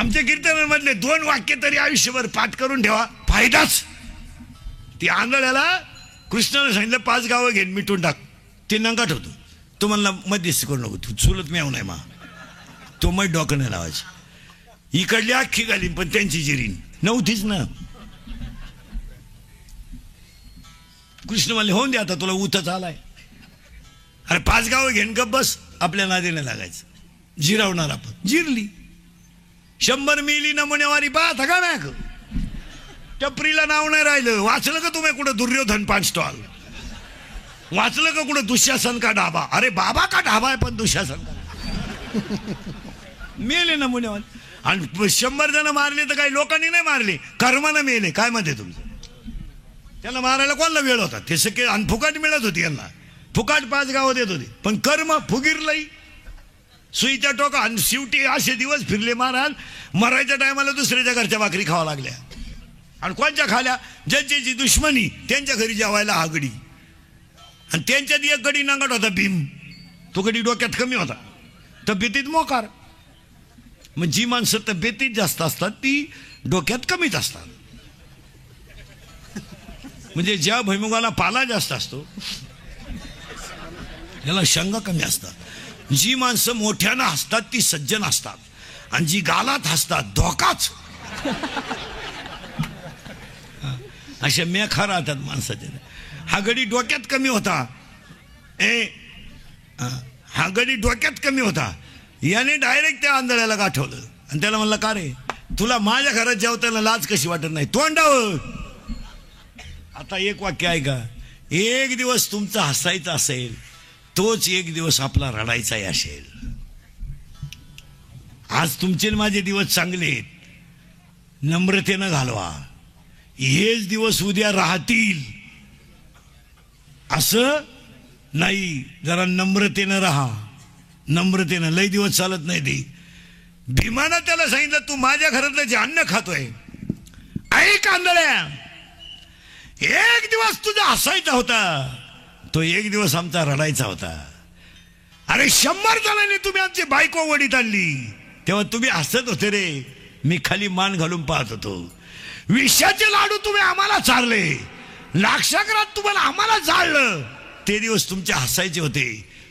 आमच्या कीर्तनांमधले 2 वाक्य तरी आयुष्यभर पाठ करून ठेवा, फायदाच. ती आंधळ्याला कृष्णाने सांगितलं 5 गावं घेऊन मिटून टाक. ते नंगाट होतो. तो म्हणला मध्यस्थी करू नको, तू चुलत मेव नाही मा, तो मग डोकं नाही लावायचं. इकडली अख्खी घालीन पण त्यांची जिरीन नव्हतीच ना. कृष्ण म्हणले होऊन दे आता, तुला उतच आलाय. अरे 5 गावं घेऊन गप बस, आपल्या नादीने लागायचं. जिरवणार आपण, जिरली. 100 मिली नमुनेवारी बात का नाही. टपरीला नाव नाही राहिलं. वाचलं का तुम्ही कुठं दुर्योधन 5 स्टॉल? वाचलं का कुठं दुःशासन का ढाबा? अरे बाबा का ढाबा आहे पण दुःशासन का मेले नमुनेवाले. आणि 100 जण मारले तर काही लोकांनी नाही मारले, कर्मानं मेले. काय म्हणते तुमचं? त्याला मारायला कोणाला वेळ होता? ते सगळे आणि फुकाट मिळत होती यांना, फुकाट 5 गावं देत होते. पण कर्म फुगिरलंही सुईच्या टोका. आणि शेवटी असे दिवस फिरले महाराज, मरायच्या टायमाला दुसऱ्याच्या घरच्या भाकरी खावा लागल्या. आणि कोणच्या खाल्या? ज्यांची दुश्मनी त्यांच्या घरी जेवायला हा गडी. आणि त्यांच्यात एक गडी नांगट होता भीम. तो गडी डोक्यात कमी होता, तब्येतीत मोकार. मग जी माणसं तब्येतीत जास्त असतात ती डोक्यात कमीच असतात. म्हणजे ज्या भैमुगाला पाला जास्त असतो याला शंका कमी असतात. जी माणसं मोठ्यानं हसतात ती सज्जन असतात, आणि जी गालात हसतात धोकाच. अशा मेखा राहतात माणसाच्या. हा गडी डोक्यात कमी होता. हा गडी डोक्यात कमी होता. याने डायरेक्ट त्या आंधळ्याला गाठवलं आणि त्याला म्हणलं, का रे तुला माझ्या घरात जेवताना लाज कशी वाटत नाही? तोंडावर. आता एक वाक्य आहे का, एक दिवस तुमचा हसायचा असेल तोच एक दिवस आपला रडायचाही असेल. आज तुमचे माझे दिवस चांगले आहेत, नम्रतेनं घालवा. हेच दिवस उद्या राहतील असं नाही. जरा नम्रतेनं राहा, नम्रतेनं. लय दिवस चालत नाही ते. भीमानं त्याला सांगितलं, तू माझ्या घरातलं जे अन्न खातोय, ऐक आंधळ्या, एक दिवस तुझा हसायचा होता, तो एक दिवस आमचा रडायचा होता. अरे 100 जणांनी तुम्ही आमची बायको वडीत आणली तेव्हा तुम्ही हसत होते रे, मी खाली मान घालून पाहत होतो. विषाचे लाडू तुम्ही आम्हाला चारले, लाक्षागृहात तुम्हाला आम्हाला जाळलं, ते दिवस तुमचे हसायचे होते.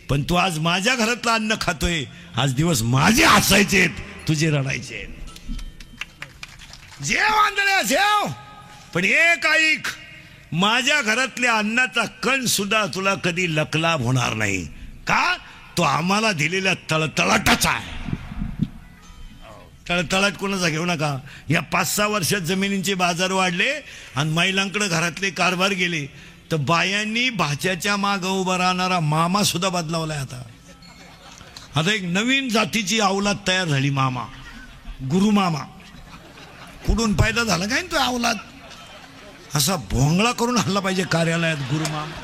पण तू आज माझ्या घरातलं अन्न खातोय, आज दिवस माझे हसायचे, तुझे रडायचे. जेव आंधळ्या जेव, पण एक ऐक, माझ्या घरातल्या अन्नाचा कण सुद्धा तुला कधी लकलाभ होणार नाही. का? तो आम्हाला दिलेल्या तळतळाटाचा आहे. तळतळाट कोणाचा घेऊ नका. या 5-6 वर्षात जमिनींचे बाजार वाढले आणि महिलांकडे घरातले कारभार गेले, तर बायांनी भाच्याच्या मागं उभा राहणारा मामा सुद्धा बदलावलाय. आता एक नवीन जातीची अवलाद तयार झाली, मामा, गुरु मामा. कुठून फायदा झाला काय तो अवलाद? असा भोंगळा करून हल्ला पाहिजे कार्यालयात गुरु मामा.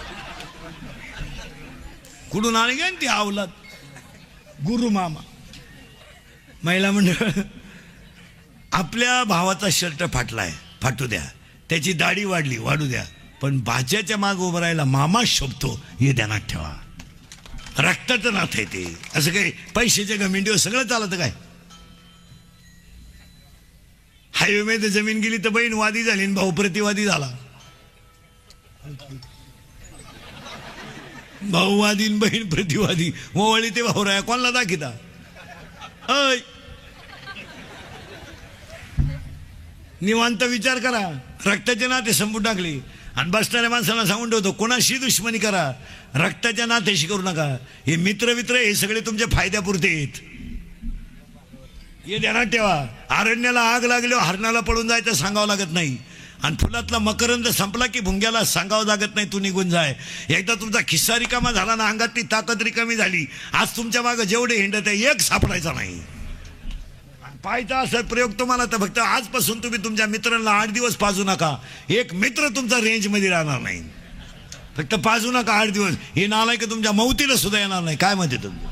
कुठून आले काय ती अवलाद? गुरु मामा. महिला मंडळ, आपल्या भावाचा शर्ट फाटलाय, फाटू द्या. त्याची दाढी वाढली, वाढू द्या. पण भाच्याच्या माग उभं राहायला मामा शोभतो हे ध्यानात ठेवा. रक्ताचं नाथ आहे ते. असं काही पैशाच्या घमेंडीवर सगळं चालतं काय? हायवे मध्ये जमीन गेली तर बहीण वादी झाली आणि भाऊ प्रतिवादी झाला. भाऊवादी बहीण प्रतिवादी, मोवळी ते भाऊ राया कोणाला दाखिता? अय निवांत विचार करा. रक्ताचे नाते संपून टाकले आणि बसणाऱ्या माणसाला सांगून ठेवतो, कोणाशी दुश्मनी करा, रक्ताच्या नात्याशी करू नका. हे मित्र हे सगळे तुमच्या फायद्यापुरते आहेत, हे ध्यानात ठेवा. अरण्याला आग लागल्यावर हरणाला पळून जायचं सांगावं लागत नाही, आणि फुलातला मकरंद संपला की भुंग्याला सांगावं लागत नाही तू निघून जाय. एकदा तुमचा खिस्सा रिकामा झाला ना, अंगातली ताकद रिकामी झाली, आज तुमच्या मागं जेवढे हिंडत आहे एक सापडायचा नाही. पाहायचा असा प्रयोग तुम्हाला तर फक्त आजपासून तुम्ही तुमच्या मित्रांना 8 दिवस पाजू नका. एक मित्र तुमचा रेंजमध्ये राहणार नाही. फक्त पाजू नका 8 दिवस. हे नालाय की तुमच्या मौतीला सुद्धा येणार नाही. काय म्हणते तुम्ही?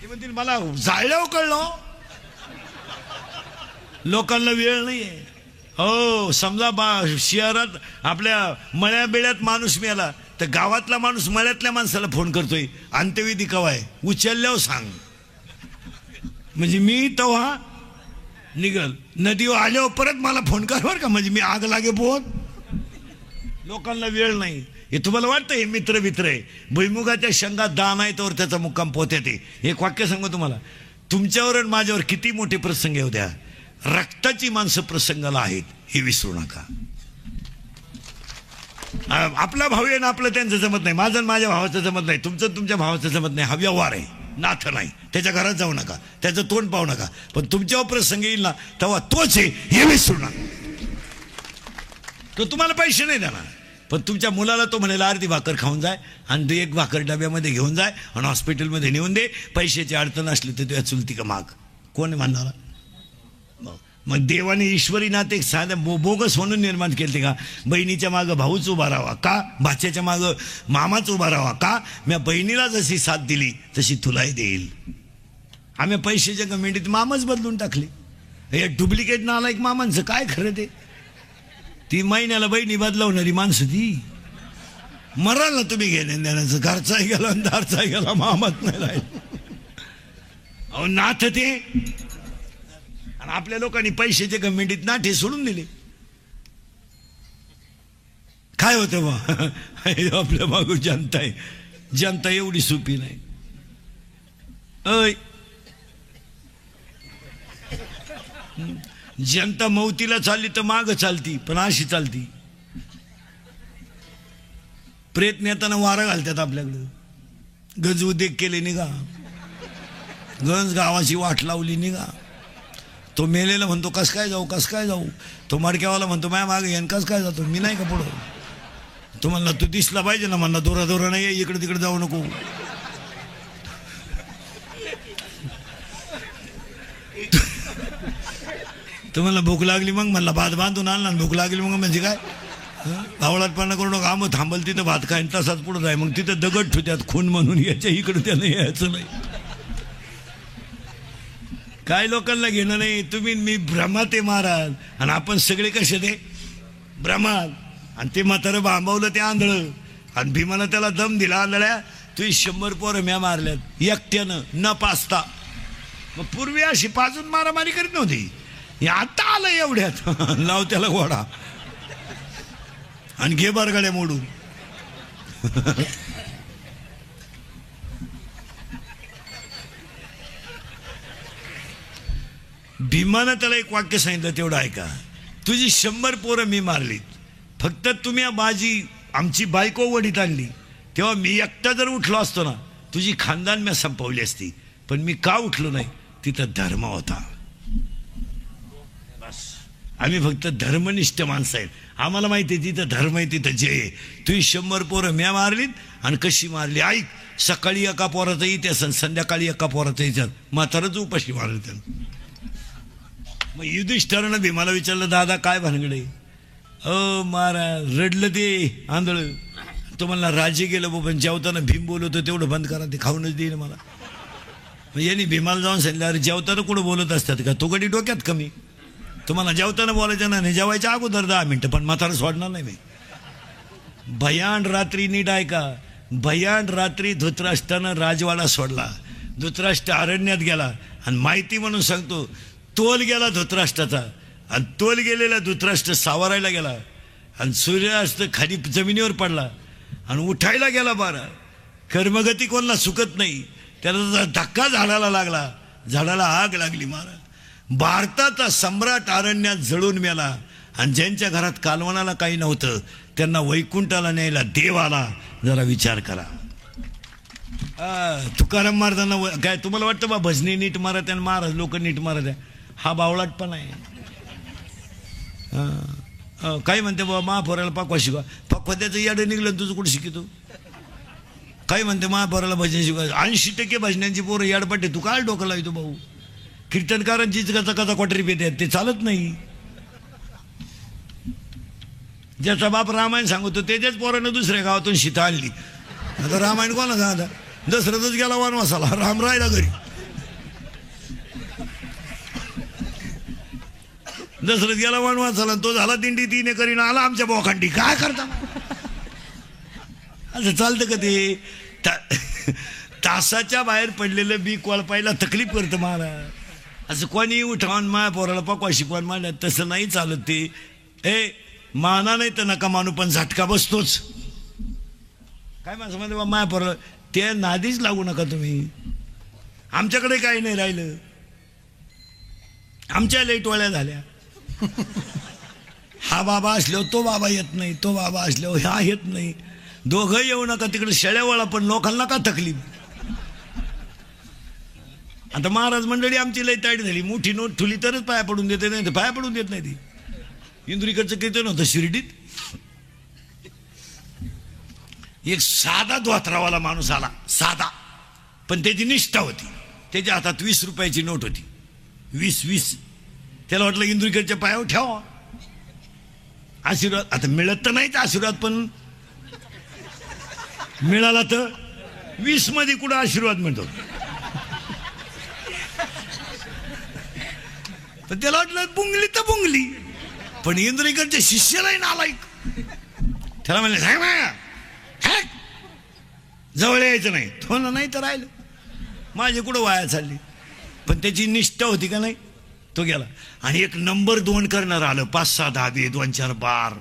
ते म्हणतील मला जाळल्यावर कळलं, लोकांना वेळ नाहीये. हो, समजा शहरात आपल्या मळ्या बेळ्यात माणूस मिळाला तर गावातला माणूस मळ्यातल्या माणसाला फोन करतोय, अंत्यविधी कवा आहे, उचलल्यावर सांग. म्हणजे मी तेव्हा निघल. नदीवर आल्यावर परत मला फोन कर बरं का, म्हणजे मी आग लागे पोहत. लोकांना वेळ नाही. हे तुम्हाला वाटतं हे मित्र आहे. भुईमुगाच्या शेंगात दान आहे तर त्याचा मुक्काम पोहते. ते एक वाक्य सांगू तुम्हाला, तुमच्यावर आणि माझ्यावर किती मोठे प्रसंग येऊ द्या, रक्ताची माणसं प्रसंगाला आहेत हे विसरू नका. आपला भाऊ आहे ना, आपलं त्यांचं जमत नाही, माझं माझ्या भावाचं जमत नाही, तुमचं तुमच्या भावाचं जमत नाही. हा व्यवहार आहे, नाथ नाही. त्याच्या घरात जाऊ नका, त्याचं तोंड पाहू नका. पण तुमच्यावर प्रसंग येईल ना तेव्हा तोच आहे हे विसरू नका. तो तुम्हाला पैसे नाही देणार, पण तुमच्या मुलाला तो म्हणेल अर्धी भाकर खाऊन जाय आणि एक भाकर डब्यामध्ये घेऊन जाय आणि हॉस्पिटलमध्ये नेऊन दे. पैशाची अडचण असली तर तुझ्या चुलती का माग, कोण म्हणणार? मग देवाने ईश्वरी नाते एक साध्या बोगस म्हणून निर्माण केले का? बहिणीच्या मागं भाऊच उभा राहावा का, भाच्याच्या मागं मामाच उभा राहावा का? मी बहिणीला जशी साथ दिली तशी तुलाही देईल. आम्ही पैशाच्या कमिटीत मामाच बदलून टाकले. हे डुप्लिकेट नालायक मामांचं काय खरं ते? ती महिन्याला बहिणी बदलावणारी माणसं ती मराल ना तुम्ही घेण्या देण्याचं. घरचाही गेला आणि दारचाही गेला, मामाच नाही राहील. अहो नाथ ते. आणि आपल्या लोकांनी पैशाच्या कमिटीत नाठे सोडून दिले. काय होतं बा आपल्या मागं जनता आहे. जनता एवढी सोपी नाही. अय जनता मौतीला चालली तर माग चालती, पण अशी चालती. प्रयत्न येताना वारा घालतात आपल्याकडं. गज उद्योग केले निघा, गंज गावाची वाट लावली निघा. तो मेलेला म्हणतो कस काय जाऊ, कस काय जाऊ. तो मडक्यावाला म्हणतो माझ्या मागे येईन, कस काय जातो मी, नाही का पुढं. तो म्हणला तू दिसला पाहिजे ना, म्हणला दोरा नाही, इकडे तिकडे जाऊ नको. तर म्हणला भूक लागली, मग म्हणला भात बांधून आणला. भूक लागली मग म्हणजे काय, भावळाटपणा करू नका. मग थांबल तिथं भात खाईन, तसाच पुढं जाय. मग तिथं दगड ठेवत्यात खून म्हणून, याच्या इकडं त्यानं यायचं नाही. काय लोकांना घेणं नाही. तुम्ही मी भ्रमात आहे महाराज, आणि आपण सगळे कसे ते भ्रमात. आणि ते म्हातारं बांबवलं ते आंधळं, आणि भीमानं त्याला दम दिला. आंधळ्या तुम्ही 100 पोरं म्या मारल्यात एकट्यानं न पाचता. मग पूर्वी अशी पाजून मारामारी करीत नव्हती. हे आता आलं एवढ्यात लाव त्याला घोडा आणि घे बारगाड्या मोडून. भीमानं त्याला एक वाक्य सांगितलं, तेवढं ऐका. तुझी 100 पोरं मी मारलीत, फक्त तुम्ही माझी आमची बायको वडीत आणली, तेव्हा मी एकटा जर उठलो असतो ना, तुझी खानदान मी संपवली असती. पण मी का उठलो नाही? तिथं धर्म होता. बस आम्ही फक्त धर्मनिष्ठ माणसं आहेत. आम्हाला माहिती आहे तिथं धर्म आहे तिथं जय. तुझी 100 पोरं म्या मारलीत. आणि कशी मारली ऐक. सकाळी एका पोराचा इतिहास आणि संध्याकाळी एका पोराचा इतिहास. म्हातारच उपाशी मारलं त्यानं. मग युधिष्ठिरानं भीमाला विचारलं, दादा काय भानगडे? महाराज रडलं ते आंधळ. तो म्हणला राजे गेलं बाबा, जेवताना भीम बोलवतो तेवढं बंद करा, ते खाऊनच देईन मला. मग यांनी भीमाला जाऊन सांगितलं, अरे जेवताना कुठं बोलत असतात का, तो कधी डोक्यात कमी. तुम्हाला जेवताना बोलायचं नाही, जेवायच्या अगोदर 10 मिनिटं, पण म्हातारा सोडणार नाही मी. भयान रात्री नीट ऐका. भयान रात्री धृतराष्ट्रानं राजवाडा सोडला. धृतराष्ट्र अरण्यात गेला. आणि माहिती म्हणून सांगतो, तोल गेला धृतराष्ट्राचा. आणि तोल गेलेला धृतराष्ट्र सावरायला गेला. आणि सूर्यास्त खाली जमिनीवर पडला. आणि उठायला गेला बारा. कर्मगती कोणाला सुकत नाही. त्याला धक्का झाडाला लागला. झाडाला आग लागली महाराज. भारताचा सम्राट अरण्यात जळून मेला. आणि ज्यांच्या घरात कालवणाला काही नव्हतं त्यांना वैकुंठाला न्यायला देव आला. जरा विचार करा. तुकाराम महाराजांना काय तुम्हाला वाटतं बा भजनी नीट मारत आहे, महाराज लोक नीट मारत आहे? हा बावळाटपणा आहे. काही म्हणते बाबा महापोराला पाकवा शिकवा. पाकवा त्याचं याडं निघलं तुझं कुठं शिकतो? काही म्हणते महापोराला भजन शिकवा. 80% भजनांची पोरं याडपाटे. तू काय डोकं लावतो भाऊ? कीर्तनकारांचीच कचा क्वाटरी पेते, ते चालत नाही. ज्याचा बाप रामायण सांगतो त्याच्याच पोरानं दुसऱ्या गावातून सीता आणली. आता रामायण कोणा सांगा? दशरथच गेला वनवासाला, राम राहिला घरी. दशरथ गेला वनवासाला, तो झाला दिंडी 3 एकरीनं, आला आमच्या बोखांडी. काय करता असं चालतं का ते? तासाच्या बाहेर पडलेलं बी कोळपायला तकलीफ करतं महाराज. असं कोणी उठावून माया पोराला पकवा शिकवान मांडत तसं नाही चालत ते. माना नाही तर नका मानू, पण झटका बसतोच. काय माणसं म्हणते माया पोराला त्या नादीच लागू नका तुम्ही. आमच्याकडे काही नाही राहिलं, आमच्या लई टोळ्या झाल्या. हा बाबा असल्यावर तो बाबा येत नाही, तो बाबा असल्यावर हा येत नाही. दोघं येऊ नका तिकडे शेळ्यावाळा, पण लोकांना का तकलीफ. आता महाराज मंडळी आमची लई ताईट झाली. मोठी नोट ठुली तरच पाया पडून देते, नाही तर पाया पडून देत नाही ती. इंदुरीकडचं कीर्तन होतं शिर्डीत. एक साधा धोत्रावाला माणूस आला, साधा, पण त्याची निष्ठा होती. त्याच्या हातात 20 रुपयाची नोट होती. 20. त्याला वाटलं इंदुरीकडच्या पायावर ठेवा आशीर्वाद. आता मिळत तर नाहीच आशीर्वाद, पण मिळाला तर 20 मध्ये कुठं आशीर्वाद मिळतो. तर त्याला वाटलं बुंगली तर बुंगली, पण इंदुरीकडच्या शिष्यालाही नालायक. त्याला म्हणलं जवळ यायचं नाही. तो नाही तर राहिलं. माझे कुठं वाया चालली, पण त्याची निष्ठा होती का नाही. तो गेला. आणि एक नंबर 2 करणार आलं. 5-6 धाबे, 2-4 बार,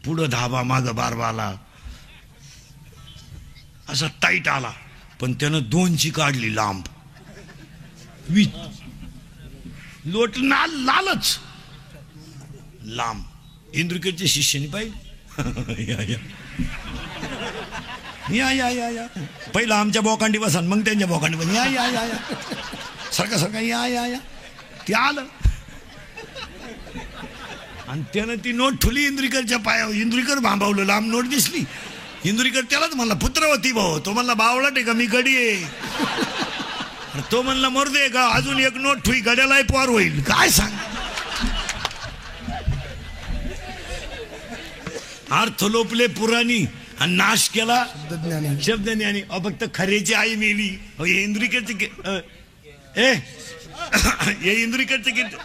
पुढं धाबा, मागं बारबाला, असा टाईट आला. पण त्यानं 2ची काढली लांब. लोट लालच लांब. इंदुरीकडच्या शिष्याने पाहिजे. या पहिला आमच्या बोकांडी बसा, मग त्यांच्या बोकांडी बस. या सारखा या ते आलं. आणि त्यानं ती नोट ठुली इंदुरीकरच्या पायावर. इंदुरीकर भांबावलं. लांब नोट दिसली. इंदुरीकर त्यालाच म्हणला पुत्रवती भाऊ. तो म्हणला बावळा टे का मी गडी आहे. तो म्हणला मरदे का अजून एक नोट ठुई गड्यालाही पार होईल. काय सांग. अर्थ लोपले पुराणी आणि नाश केला शब्दज्ञानी. फक्त खरेची आई मेली. हे इंदुरीकरचे हे इंदुरीकरचे कीर्तन.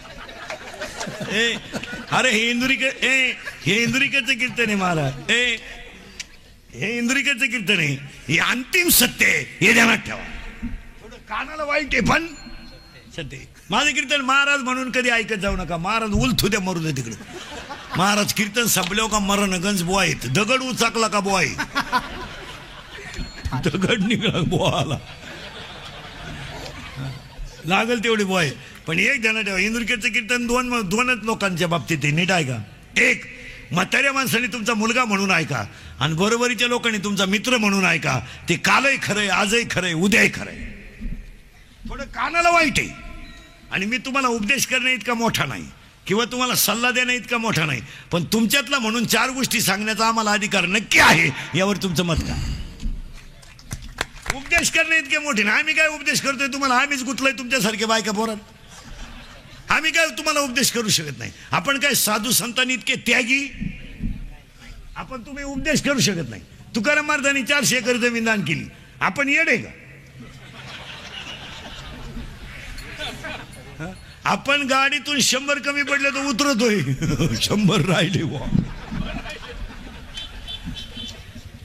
अरे हे इंदुरीकरचं कीर्तन आहे महाराज. हे इंदुरीकरचं कीर्तन आहे. हे अंतिम सत्य आहे, हे ध्यानात ठेवा. थोडं कानाला वाईट आहे पण सत्य. माझं कीर्तन महाराज म्हणून कधी ऐकत जाऊ नका. महाराज उलथू द्या, मरू द्या तिकडे. महाराज कीर्तन संपल्यावर का मरण गंज बुवा आहेत. दगड उचाकला का बुवा आहे. दगड निघाला बुवा आला, लागल तेवढी बुवा आहे. पण एक ध्यानात ठेवा, इंदुरीकरचं कीर्तन दोनच लोकांच्या बाबतीत आहे. नीट ऐका. एक, म्हाताऱ्या माणसाने तुमचा मुलगा म्हणून ऐका, आणि बरोबरीच्या लोकांनी तुमचा मित्र म्हणून ऐका. ते कालही खरंय, आजही खरंय, उद्याही खरंय. थोडं कानाला वाईट आहे. आणि मी तुम्हाला उपदेश करणे इतका मोठा नाही, किंवा तुम्हाला सल्ला देणे इतका मोठा नाही, पण तुमच्यातला म्हणून 4 गोष्टी सांगण्याचा आम्हाला अधिकार नक्की आहे. यावर तुमचं मत का. उपदेश करणे इतके मोठे नाही. आम्ही काय उपदेश करतोय तुम्हाला. आम्हीच गुतलोय तुमच्यासारखे बायका पोरात. आम्ही काय तुम्हाला उपदेश करू शकत नाही. आपण काय साधू संतांनी इतके त्यागी. आपण तुम्ही उपदेश करू शकत नाही. तुकाराम महाराजांनी 400 एकर जमीन दान केली. आपण येडे का. आपण गाडीतून 100 कमी पडले तर उतरतोय. 100 राहिले वा.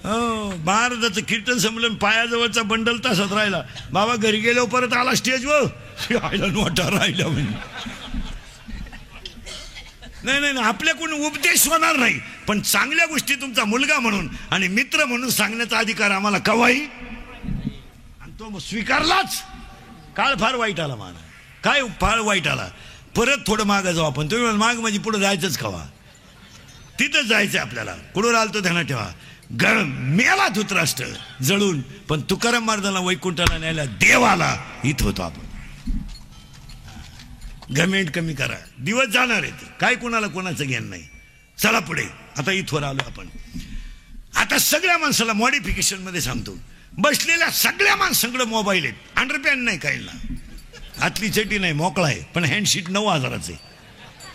महाराजाचं कीर्तन संमेलन पायाजवळचा बंडल तासात राहिला. बाबा घरी गेल्यावर परत आला स्टेजवर. आयला नोटा राहिल्या म्हणजे. नाही आपल्याकडून उपदेश होणार नाही, पण चांगल्या गोष्टी तुमचा मुलगा म्हणून आणि मित्र म्हणून सांगण्याचा अधिकार आम्हाला कवाही. आणि तो स्वीकारलाच. काळ फार वाईट आला मला. काय फार वाईट आला. परत थोडं मागं जाऊ आपण. तुम्ही माग म्हणजे पुढे जायचंच कवा. तिथंच जायचं आपल्याला. कुठून आलतो ध्यानात ठेवा. मेला धृतराष्ट्र जळून, पण तुकाराम महाराजांना वैकुंठाला न्यायला देवाला इथं होतो आपण. घमेंट कमी करा. दिवस जाणार आहेत. काय कुणाला कोणाचं ज्ञान नाही. चला पुढे. आता इथवर आलो आपण. आता सगळ्या माणसाला मॉडिफिकेशन मध्ये सांगतो. बसलेल्या सगळ्या माणसांकडे मोबाईल आहेत. अंडरपॅन्ट नाही काहीला. आतली चटी नाही, मोकळा आहे. पण हँडशीट 9,000चं आहे.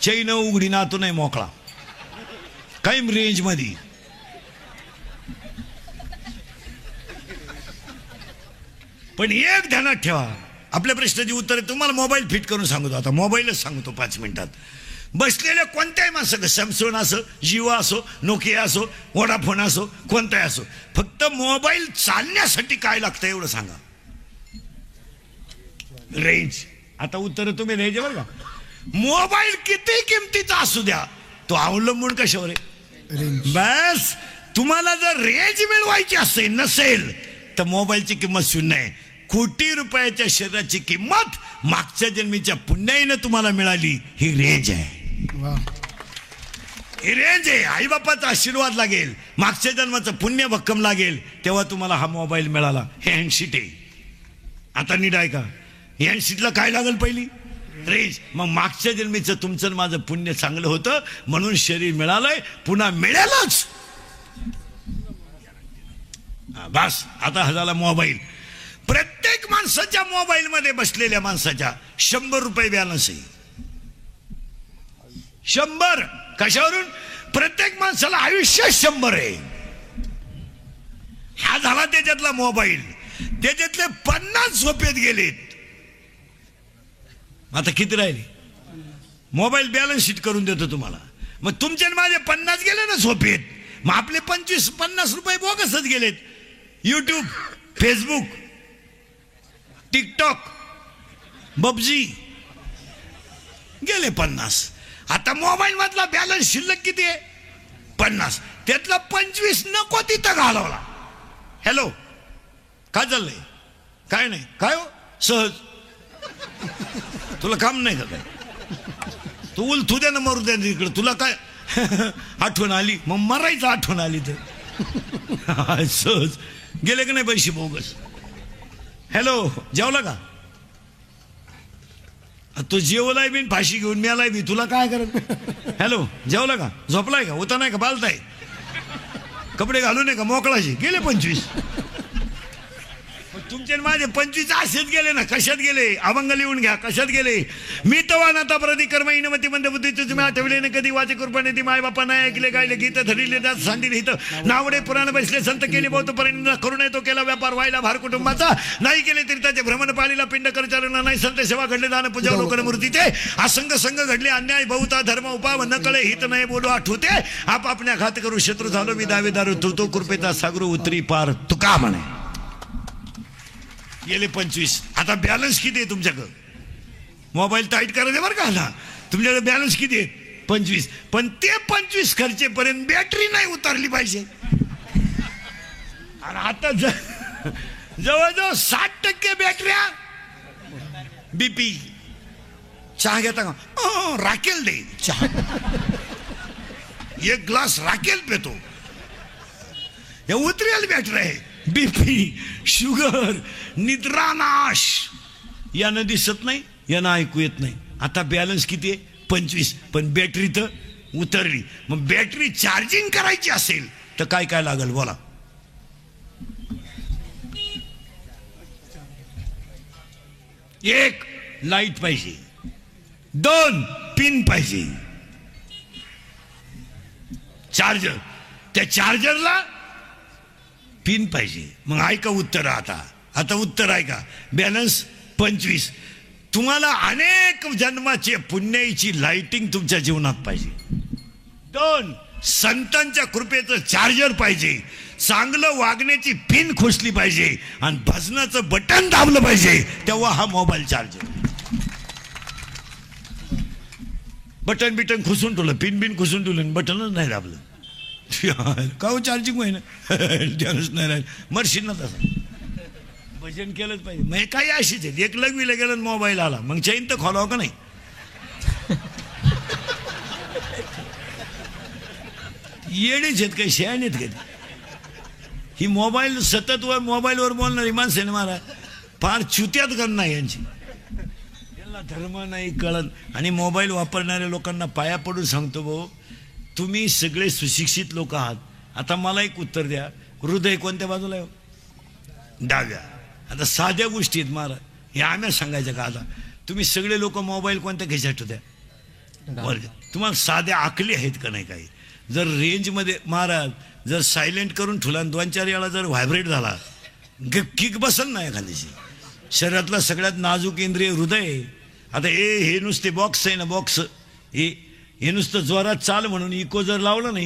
चैन उघडी ना, तो नाही मोकळा. काही रेंज मध्ये. पण एक ध्यानात ठेवा. आपल्या प्रश्नाची उत्तरे तुम्हाला मोबाईल फिट करून सांगतो. आता मोबाईलच सांगतो 5 मिनिटात. बसलेल्या कोणत्याही माणसं, सॅमसंग असो, जिओ असो, नोकिया असो, वोडाफोन असो, कोणताही असो, फक्त मोबाईल चालण्यासाठी काय लागतं एवढं सांगा. रेंज. आता उत्तर तुम्ही लिहायचे बरं का. मोबाईल किती किमतीचा असू द्या, तो अवलंबून कशावर आहे? बस तुम्हाला जर रेंज मिळवायची असेल नसेल तर मोबाईलची किंमत शून्य आहे. कोटी रुपयाच्या शरीराची किंमत मागच्या जन्मीच्या पुण्याईनं तुम्हाला मिळाली. ही रेंज आहे, ही रेंज आहे. आई बापाचा आशीर्वाद लागेल, मागच्या जन्माचं पुण्य भक्कम लागेल, तेव्हा तुम्हाला हा मोबाईल मिळाला. हे हँडशीट आहे. आता नीट आहे का, हँडशीटला काय लागेल? पहिली रेंज. मग मागच्या जन्मीचं तुमचं माझं पुण्य चांगलं होतं म्हणून शरीर मिळालंय, पुन्हा मिळेलच. बस आता हा झाला मोबाईल. प्रत्येक माणसाच्या मोबाईल मध्ये बसलेल्या माणसाच्या 100 रुपये बॅलन्स आहे. 100 कशावरून? प्रत्येक माणसाला आयुष्य 100 आहे. हा झाला त्याच्यातला मोबाईल. त्याच्यातले 50 झोपेत गेलेत. आता किती राहिले? मोबाईल बॅलन्स शीट करून देतो तुम्हाला. मग तुमचे माझे 50 गेले ना झोपेत, मग आपले 25-50 रुपये बोगसच गेलेत. यूट्यूब, फेसबुक, टिकटॉक, पबजी गेले 50. आता मोबाईल मधला बॅलन्स शिल्लक किती आहे? 50. त्यातला 25 नको तिथं घालवला. हॅलो, काय चाललंय? काय नाही. काय हो सहज, तुला काम नाही का काय? तू उलथू द्या ना, मरू द्या इकडे. तुला काय आठवण आली? मग मरायचं आठवण आली तर सहज गेले का नाही पैसे बोगस. हॅलो, जेवला का? तो जेवलाय बी फाशी घेऊन मिळालाय बी, तुला काय करत? हॅलो, जेवला का? झोपलाय का? होता नाही का? बालताय? कपडे घालू नये का? मोकळाचे गेले 25. तुमचे माझे 25 असेच गेले ना. कशात गेले? अभंग लिहून घ्या. कशात गेले? मी तवा नाता प्रति कर्म इनमती मंद बुद्धीचे तुम्ही आठवले न कधी वाचे कृपणे ती माय बापा नाही ऐकले गायले गीत धरिले त्यात सांडिले हित नावडे पुराण बसले संत केले बहुत परिणाम करू नये तो केला व्यापार व्हायला भार कुटुंबाचा नाही केले तरी त्याचे भ्रमण पाळीला पिंड करचारण नाही संत सेवा घडले दान पूजा लोकन मूर्तीचे असंग संग घडले अन्याय बहुता धर्म उपाव न कळे हित नाही बोलू आठवते आपापल्या घात करू शत्रू झालो मी दावेदारू तो कृपेचा सागरू उतरी पार तुका म्हणे. गेले 25. आता बॅलन्स किती आहे तुमच्याकडं? मोबाईल टाईट करायचं बरं का ना. तुमच्याकडे बॅलन्स किती आहे? 25. पण ते 25 खर्चेपर्यंत बॅटरी नाही उतरली पाहिजे. आणि आता जवळजवळ 60% बॅटऱ्या बीपी. चहा घेता का? राखेल दे चहा. एक ग्लास राखेल पेतो. हे उतरेल बॅटरी आहे. बीपी, शुगर, निद्रानाश यानं दिसत नाही, यानं ऐकू येत नाही. आता बॅलन्स किती आहे? 25. पण बॅटरी तर उतरली. मग बॅटरी चार्जिंग करायची असेल तर काय काय लागेल बोला? एक लाईट पाहिजे, 2 पिन पाहिजे, चार्जर, त्या चार्जरला पिन पाहिजे. मग ऐका उत्तर. आता उत्तर ऐका. बॅलन्स 25. तुम्हाला अनेक जन्माचे पुण्याईची लाइटिंग तुमच्या जीवनात पाहिजे. 2 संतांच्या कृपेचं चार्जर पाहिजे, चांगलं वागण्याची पिन खोसली पाहिजे आणि भजनाचं बटन दाबलं पाहिजे, तेव्हा हा मोबाईल चार्जर. बटन बिटन खुसून ठेवलं, पिन बिन खुसून ठेवलं, बटनच नाही दाबलं. का हो चार्जिंग होईना? त्यानंच नाही राहील. मरशील ना तसं. भजन केलंच पाहिजे. मग काही अशीच आहे. एक लग्वीला गेलं मोबाईल आला, मग चैन तर खोलावं का नाही? येडेच आहेत काही, शहाणेत कधी. ही मोबाईल सतत मोबाईलवर बोलणारी माणसं आहे ना मला फार चुत्यात करणं यांची. यांना धर्म नाही कळत. आणि मोबाईल वापरणाऱ्या लोकांना पाया पडून सांगतो भाऊ, तुम्ही सगळे सुशिक्षित लोक आहात. आता मला एक उत्तर द्या. हृदय कोणत्या बाजूला आहे? डाव्या. आता साध्या गोष्टी आहेत महाराज, हे आम्ही सांगायचं का? आता तुम्ही सगळे लोक मोबाईल कोणत्या खिशात होत्या? वर्ग. तुम्हाला साध्या आकली आहेत का नाही? काही जर रेंजमध्ये महाराज जर सायलेंट करून ठेवला 2-4 वेळा जर व्हायब्रेट झाला, किक बसल ना एखाद्याची. शरीरातला सगळ्यात नाजूक इंद्रिय हृदय. आता हे नुसते बॉक्स आहे ना, बॉक्स हे नुसतं जोरात चाल म्हणून इको जर लावलं ना,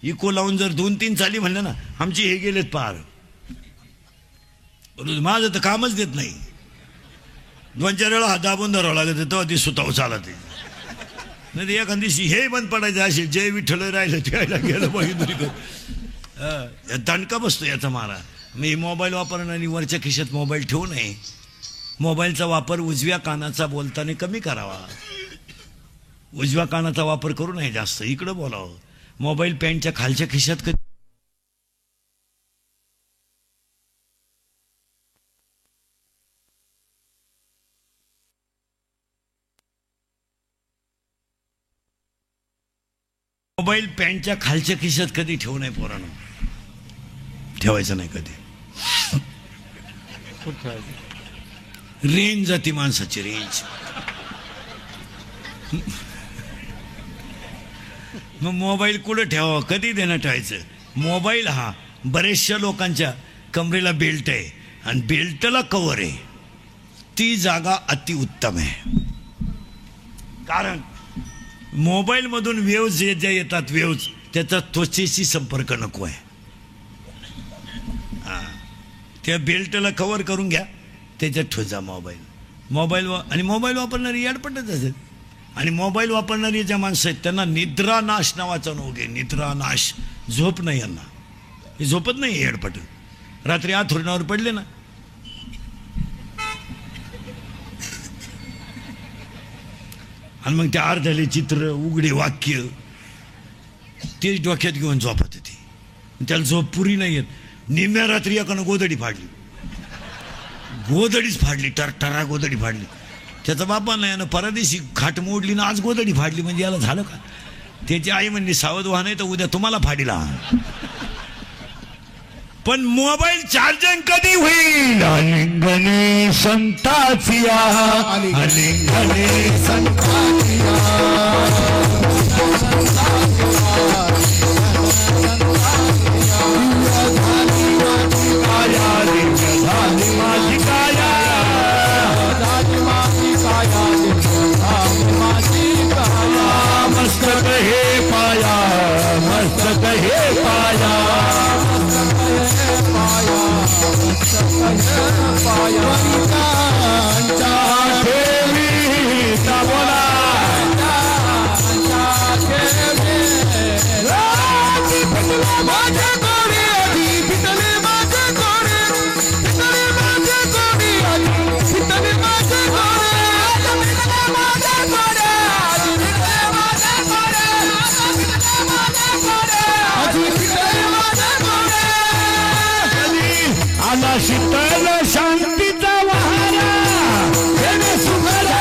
इको लावून जर 2-3 चाली म्हणलं ना, आमची हे गेलेत पार. माझं तर कामच देत नाही. 2-4 वेळा हात दाबून धरावं लागत तेव्हा ती सुताव चालत नाही. एखाद्या दिवशी हे बंद पडायचं असे जय विठ्ठल राहिलं ठेवायला गेलं पाहिजे. दणका बसतो याचा मारा. मी मोबाईल वापरणारी वरच्या खिशात मोबाईल ठेवू नये. मोबाईलचा वापर उजव्या कानाचा बोलताना कमी करावा. उजव्या कानाचा वापर करू नये जास्त. इकडं बोलावं. मोबाईल पॅन्टच्या खालच्या खिशात मोबाईल पॅन्टच्या खालच्या खिशात कधी ठेवू नये पोरांनो. ठेवायचं नाही कधी. रेंज जाती माणसाची रेंज. मग मोबाईल कुठं ठेवावं कधी देणं ठेवायचं. मोबाईल हा बरेचशा लोकांच्या कमरेला बेल्ट आहे आणि बेल्टला कवर आहे. ती जागा अतिउत्तम आहे. कारण मोबाईलमधून वेव्ज ज्या येतात वेव्ज त्याचा त्वचेशी संपर्क नको आहे. त्या बेल्टला कवर करून घ्या त्याच्यात ठोजा मोबाईल आणि मोबाईल वापरणारी याडपटच असेल. आणि मोबाईल वापरणारी ज्या माणसं आहेत त्यांना निद्रानाश नावाचा रोग आहे. निद्रानाश. झोप नाही यांना. हे झोपत नाही याडपट. रात्री आथरुणावर पडले ना आणि मग त्या अर्धले चित्र उघडे वाक्य तेच डोक्यात घेऊन झोपत होती. त्याला झोप पुरी नाही येत. निम्म्या रात्री एकानं गोदडी फाडली. गोदडीच फाडली. टरटरा गोदडी फाडली. त्याचा बापा नाही यानं परदेशी खाट मोडली ना आज गोदडी फाडली म्हणजे याला झालं का. त्याची आई म्हणली सावध व्हा नाही तर उद्या तुम्हाला फाडीला. पण मोबाईल चार्जिंग कधी होईल. आलिंगने संताचिया आलिंगने संताचिया माझी काया मस्तक हे पाया मस्तक हे पाया शीतल शांतीचा वारा सुखला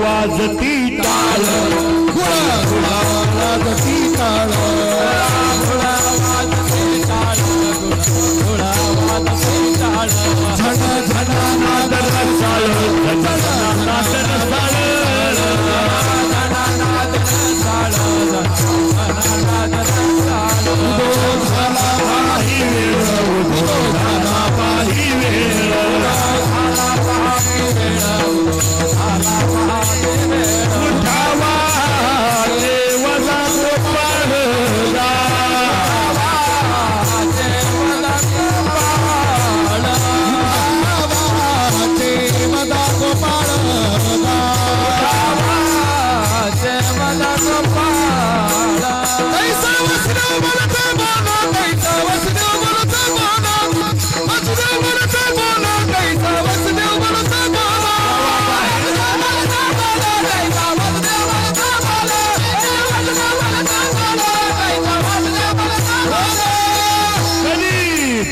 वाजती टाळ वाजती टाळ झण झण नादर रसाळ नादर रसाळ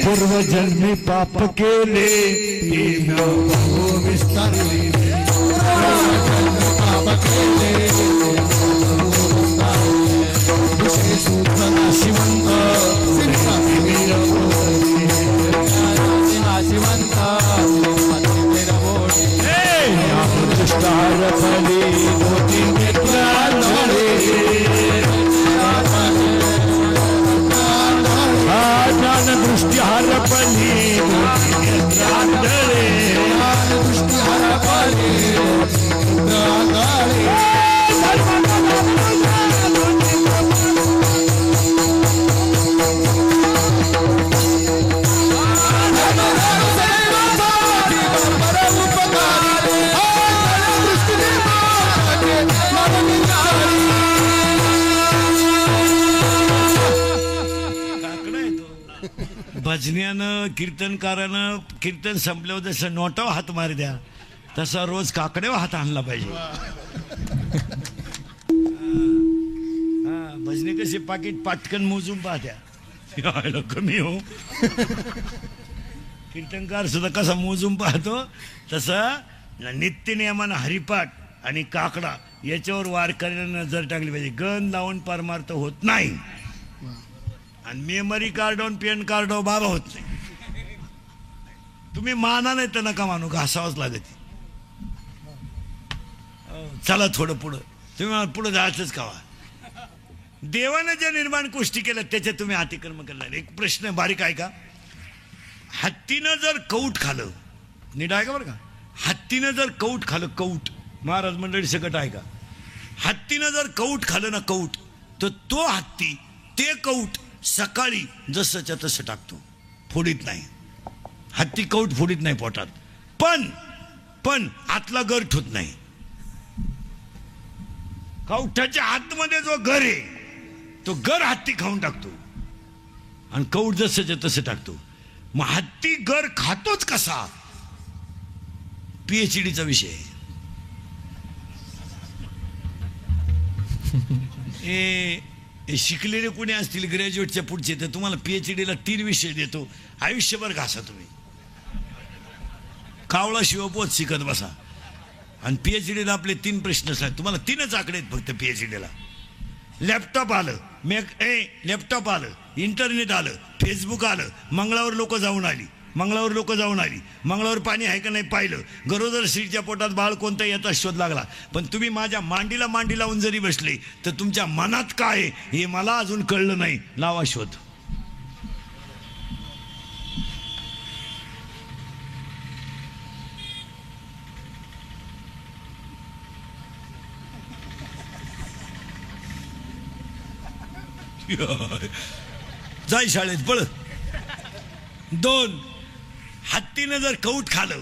पूर्वजन्मी पाप केले विस्तारले पाप केले शिवंत शिवंत भजन्यानं कीर्तनकारानं कीर्तन संपल्यावर जसं नोटावर हात मार द्या तसा रोज काकड्यावर हात आणला पाहिजे. भजने कसे पाकिट पाटकन मोजून पाहत्या कमी हो. कीर्तनकार सुद्धा कसा मोजून पाहतो तसं नित्य नियमानं हरिपाठ आणि काकडा याच्यावर वार करण्यानं नजर टाकली पाहिजे. गन लावून परमार्थ होत नाही आणि मेमरी कार्डवर पेन कार्डवर बाबा होत नाही. तुम्ही माना नाही तर नका मानू, घासावंच लागत. चला थोडं पुढं, तुम्ही पुढं जायचंच कावा. देवानं ज्या निर्माण गोष्टी केल्या त्याच्यात तुम्ही अतिक्रम करणार. एक प्रश्न बारीक आहे का, हत्तीनं जर कौट खालं, नीट आहे का बरं का, हत्तीनं जर कौट खालं, कौट महाराज मंडळी सकट आहे का, हत्तीनं जर कौट खालं ना कौट, तर तो हत्ती ते कौट सकाळी जसंच्या तसं टाकतो, फोडीत नाही. हत्ती कौट फोडीत नाही पोटात, पण आतला गर ठेवत नाही. कौठाच्या आतमध्ये जो गर आहे तो गर हत्ती खाऊन टाकतो आणि कौट जसंच्या तसं टाकतो. मग हत्ती गर खातोच कसा, PhDचा विषय. शिकलेले कोणी असतील ग्रॅज्युएटच्या पुढचे तर तुम्हाला PhDला 3 विषय देतो, आयुष्यभर घासा तुम्ही. कावळा शिवपोत शिकत बसा आणि PhDला आपले 3 प्रश्न आहेत. तुम्हाला 3च आकडे आहेत फक्त PhDला. लॅपटॉप आलं, लॅपटॉप आलं, इंटरनेट आलं, फेसबुक आलं, मंगळावर लोक जाऊन आली, मंगळावर पाणी आहे का नाही पाहिलं, गरोदर स्त्रीच्या पोटात बाळ कोणता याचा शोध लागला. पण तुम्ही माझ्या मांडीला मांडी लावून जरी बसले तर तुमच्या मनात काय आहे हे मला अजून कळलं नाही. लावा शोध. जाय शाळेत पळ. 2, हत्तीनं जर कौट खालं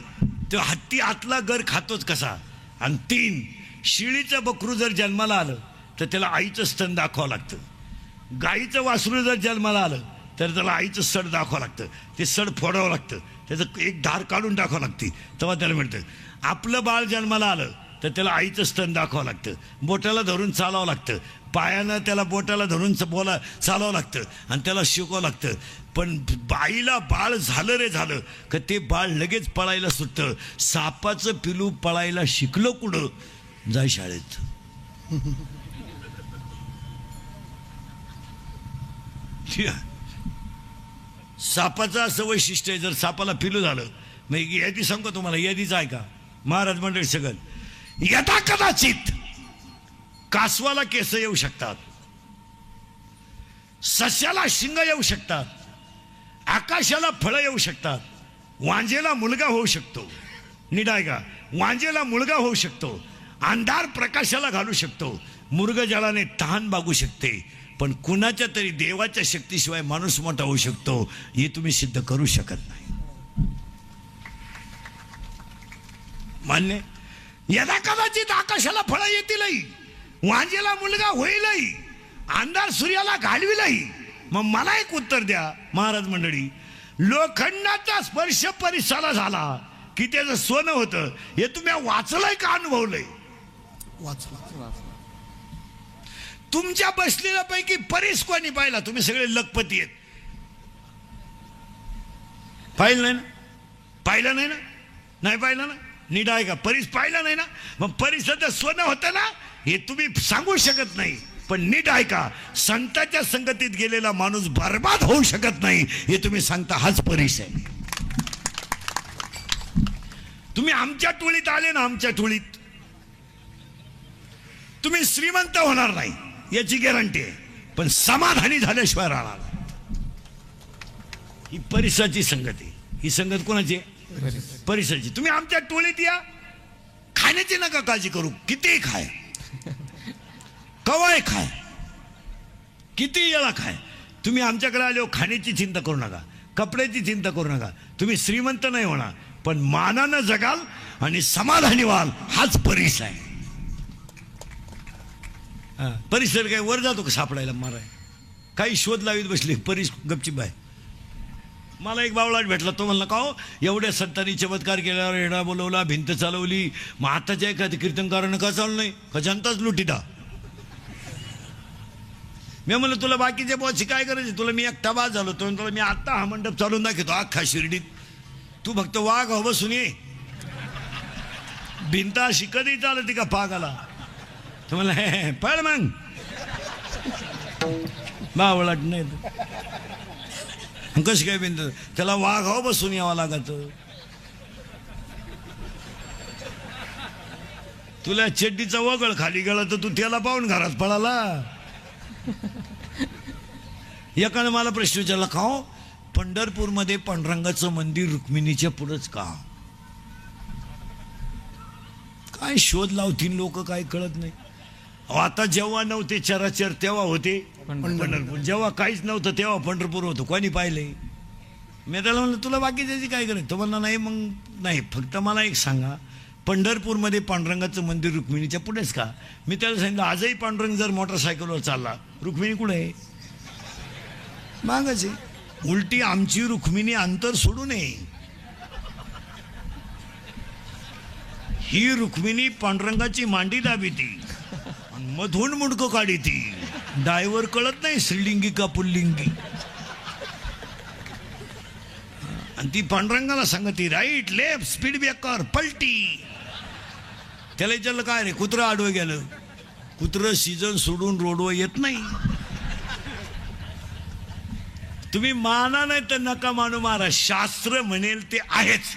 तर हत्ती आतला गर खातोच कसा. आणि 3, शिळीचं बकरू जर जन्माला आलं तर त्याला आईचं स्तन दाखवावं लागतं. गाईचं वासरू जर जन्माला आलं तर त्याला आईचं सड दाखवावं लागतं. ते सड फोडावं लागतं, त्याचं एक धार काढून टाकावं लागते तेव्हा त्याला मिळतं. आपलं बाळ जन्माला आलं तर त्याला आईचं स्तन दाखवावं लागतं, बोटाला धरून चालावं लागतं, पायानं त्याला बोटाला धरून चालावं लागतं आणि त्याला शिकवावं लागतं. पण बाईला बाळ झालं का ते बाळ लगेच पळायला सुटतं. सापाचं पिलू पळायला शिकलं कुठं, जाय शाळेत. सापाचं असं वैशिष्ट्य आहे, जर सापाला पिलू झालं, मग यादी सांगतो तुम्हाला, यादीचं आहे का महाराज मंडळी सगळं. यदा कदाचित कासवाला केस येऊ शकतात, सस्याला शिंग येऊ शकतात, आकाशाला फळं येऊ शकतात, वांजेला मुलगा होऊ शकतो. नीट आहे का, वांजेला मुलगा होऊ शकतो, अंधार प्रकाशाला घालू शकतो, मृगजळाने तहान बागू शकते. पण कुणाच्या तरी देवाच्या शक्तीशिवाय माणूस मोठा होऊ शकतो हे तुम्ही सिद्ध करू शकत नाही. मान्य. यदा कदाचित आकाशाला फळं येतीलही, वांजेला मुलगा होईलही, अंधार सूर्याला घालविलही. मग मला एक उत्तर द्या महाराज मंडळी, लोखंडाचा स्पर्श परिसाला झाला की त्याचं सोनं होतं, हे तुम्ही वाचलंय का अनुभवलंय? वाचलं. तुमच्या बसलेल्या पैकी परीस कोणी पाहिला? तुम्ही सगळे लखपती आहेत. पाहिलं नाही ना? पाहिलं नाही ना? नाही पाहिलं ना? नीट आहे का? परीस पाहिला नाही ना? मग परीसाचं सोनं होतं ना हे तुम्ही सांगू शकत नाही. पण नीट आहे का, संतांच्या संगतीत गेलेला माणूस बर्बाद होऊ शकत नाही हे तुम्ही सांगता, हाच परीस आहे. तुम्ही आमच्या टोळीत आले ना, आमच्या टोळीत तुम्ही श्रीमंत होणार नाही याची गॅरंटी आहे, पण समाधानी झाल्याशिवाय राहणार. ही परिसाची संगती. ही संगत कोणाची? परिसाची. तुम्ही आमच्या टोळीत या, खाण्याची नका काळजी करू, किती खाय, कवाय खाय, किती वेळा खाय. तुम्ही आमच्याकडे आले हो, खाण्याची चिंता करू नका, कपड्याची चिंता करू नका. तुम्ही श्रीमंत नाही होणार, पण मानानं जगाल आणि समाधानी व्हाल, हाच परीस आहे. परिसर काय वर जातो का सापडायला माराय? काही शोध लावीत बसले, परीस गपचिप आहे. मला एक बावळाट भेटला, तो म्हणला का हो एवढ्या संतांनी चमत्कार केल्यावर येडा बोलवला, भिंत चालवली, मग आताच्या एखाद्या कीर्तनकारानं का चालू नाही, का जनताच लुटीता. मी म्हणलं तुला बाकीच्या बॉसची काय करायची, तुला मी एकटा बाद झालो, तो तुला मी आत्ता हा मंडप चालून दाखवतो अख्खा शिर्डीत, तू फक्त वाघ हो बसून ये, भिंत अशी कधी चालती का पागाला. तो म्हणला हे पळ मग, बावळाट नाही कशी काय भिंत, त्याला वाघ हो बसून यावं लागत. तुला चड्डीचा वगळ खाली गेला तर तू त्याला पाहून घरात पळाला. एकानं मला प्रश्न विचारला, का हो पंढरपूरमध्ये पांडुरंगाचं मंदिर रुक्मिणीच्या पुढंच का, काय शोध लावतील लोक, काय कळत नाही. आता जेव्हा नव्हते चराचर तेव्हा होते पंढरपूर, जेव्हा काहीच नव्हतं तेव्हा पंढरपूर होतं, कोणी पाहिलंय. मी त्याला म्हणलं तुला बाकी त्याची काय करायचं, तो म्हणला नाही मग नाही, फक्त मला एक सांगा पंढरपूरमध्ये पांडुरंगाचं मंदिर रुक्मिणीच्या पुढेच का. मी त्याला सांगितलं आजही पांडुरंग जर मोटरसायकलवर चालला, रुक्मिणी कुठे आहे, मागच आहे. उलटी आमची रुक्मिणी अंतर सोडू नये, ही रुक्मिणी पांडुरंगाची मांडी दाबीती, मधून मुंडकं काढी, ती डायव्हर कळत नाही स्त्रीलिंगी का पुल्लिंगी. आणि ती पांडुरंगाला सांगती राईट लेफ्ट स्पीड ब्रेकर पलटी. त्याला विचारलं काय रे कुत्रं आडवं गेलं, कुत्रं सीझन सोडून रोडवर येत नाही. तुम्ही माना नाही तर नका मानू, मारा, शास्त्र म्हणेल ते आहेच.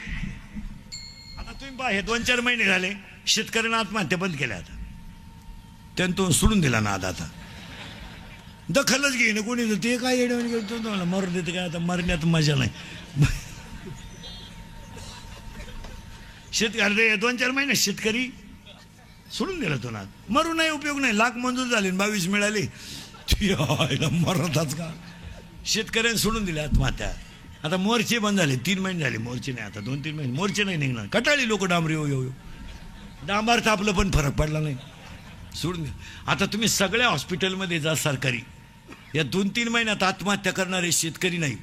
आता तुम्ही पहा हे 2-4 महिने झाले शेतकऱ्यांना आत्महत्या बंद केल्या, आता त्यानं तो सोडून दिला ना. आता दखलच घेईन कोणी, ते काय येडवून घेतो तुम्हाला मरून देते काय, आता मरण्यात मजा नाही. शेतकरी 2-4 महिने शेतकरी सोडून दिला तो ना, मरू नाही उपयोग नाही, लाख मंजूर झाले 22 मिळाले, मरताच का. शेतकऱ्यांनी सोडून दिले आत्महत्या. आता मोर्चे बंद झाले, 3 महिने झाले मोर्चे नाही, आता 2-3 महिने मोर्चे नाही निघणार. कटाळी लोक डांबरी येऊ डांबार तापलं पण फरक पडला नाही, सोडून द्या. आता तुम्ही सगळ्या हॉस्पिटलमध्ये जा सरकारी, या 2-3 महिन्यात आत्महत्या करणारे शेतकरी नाही,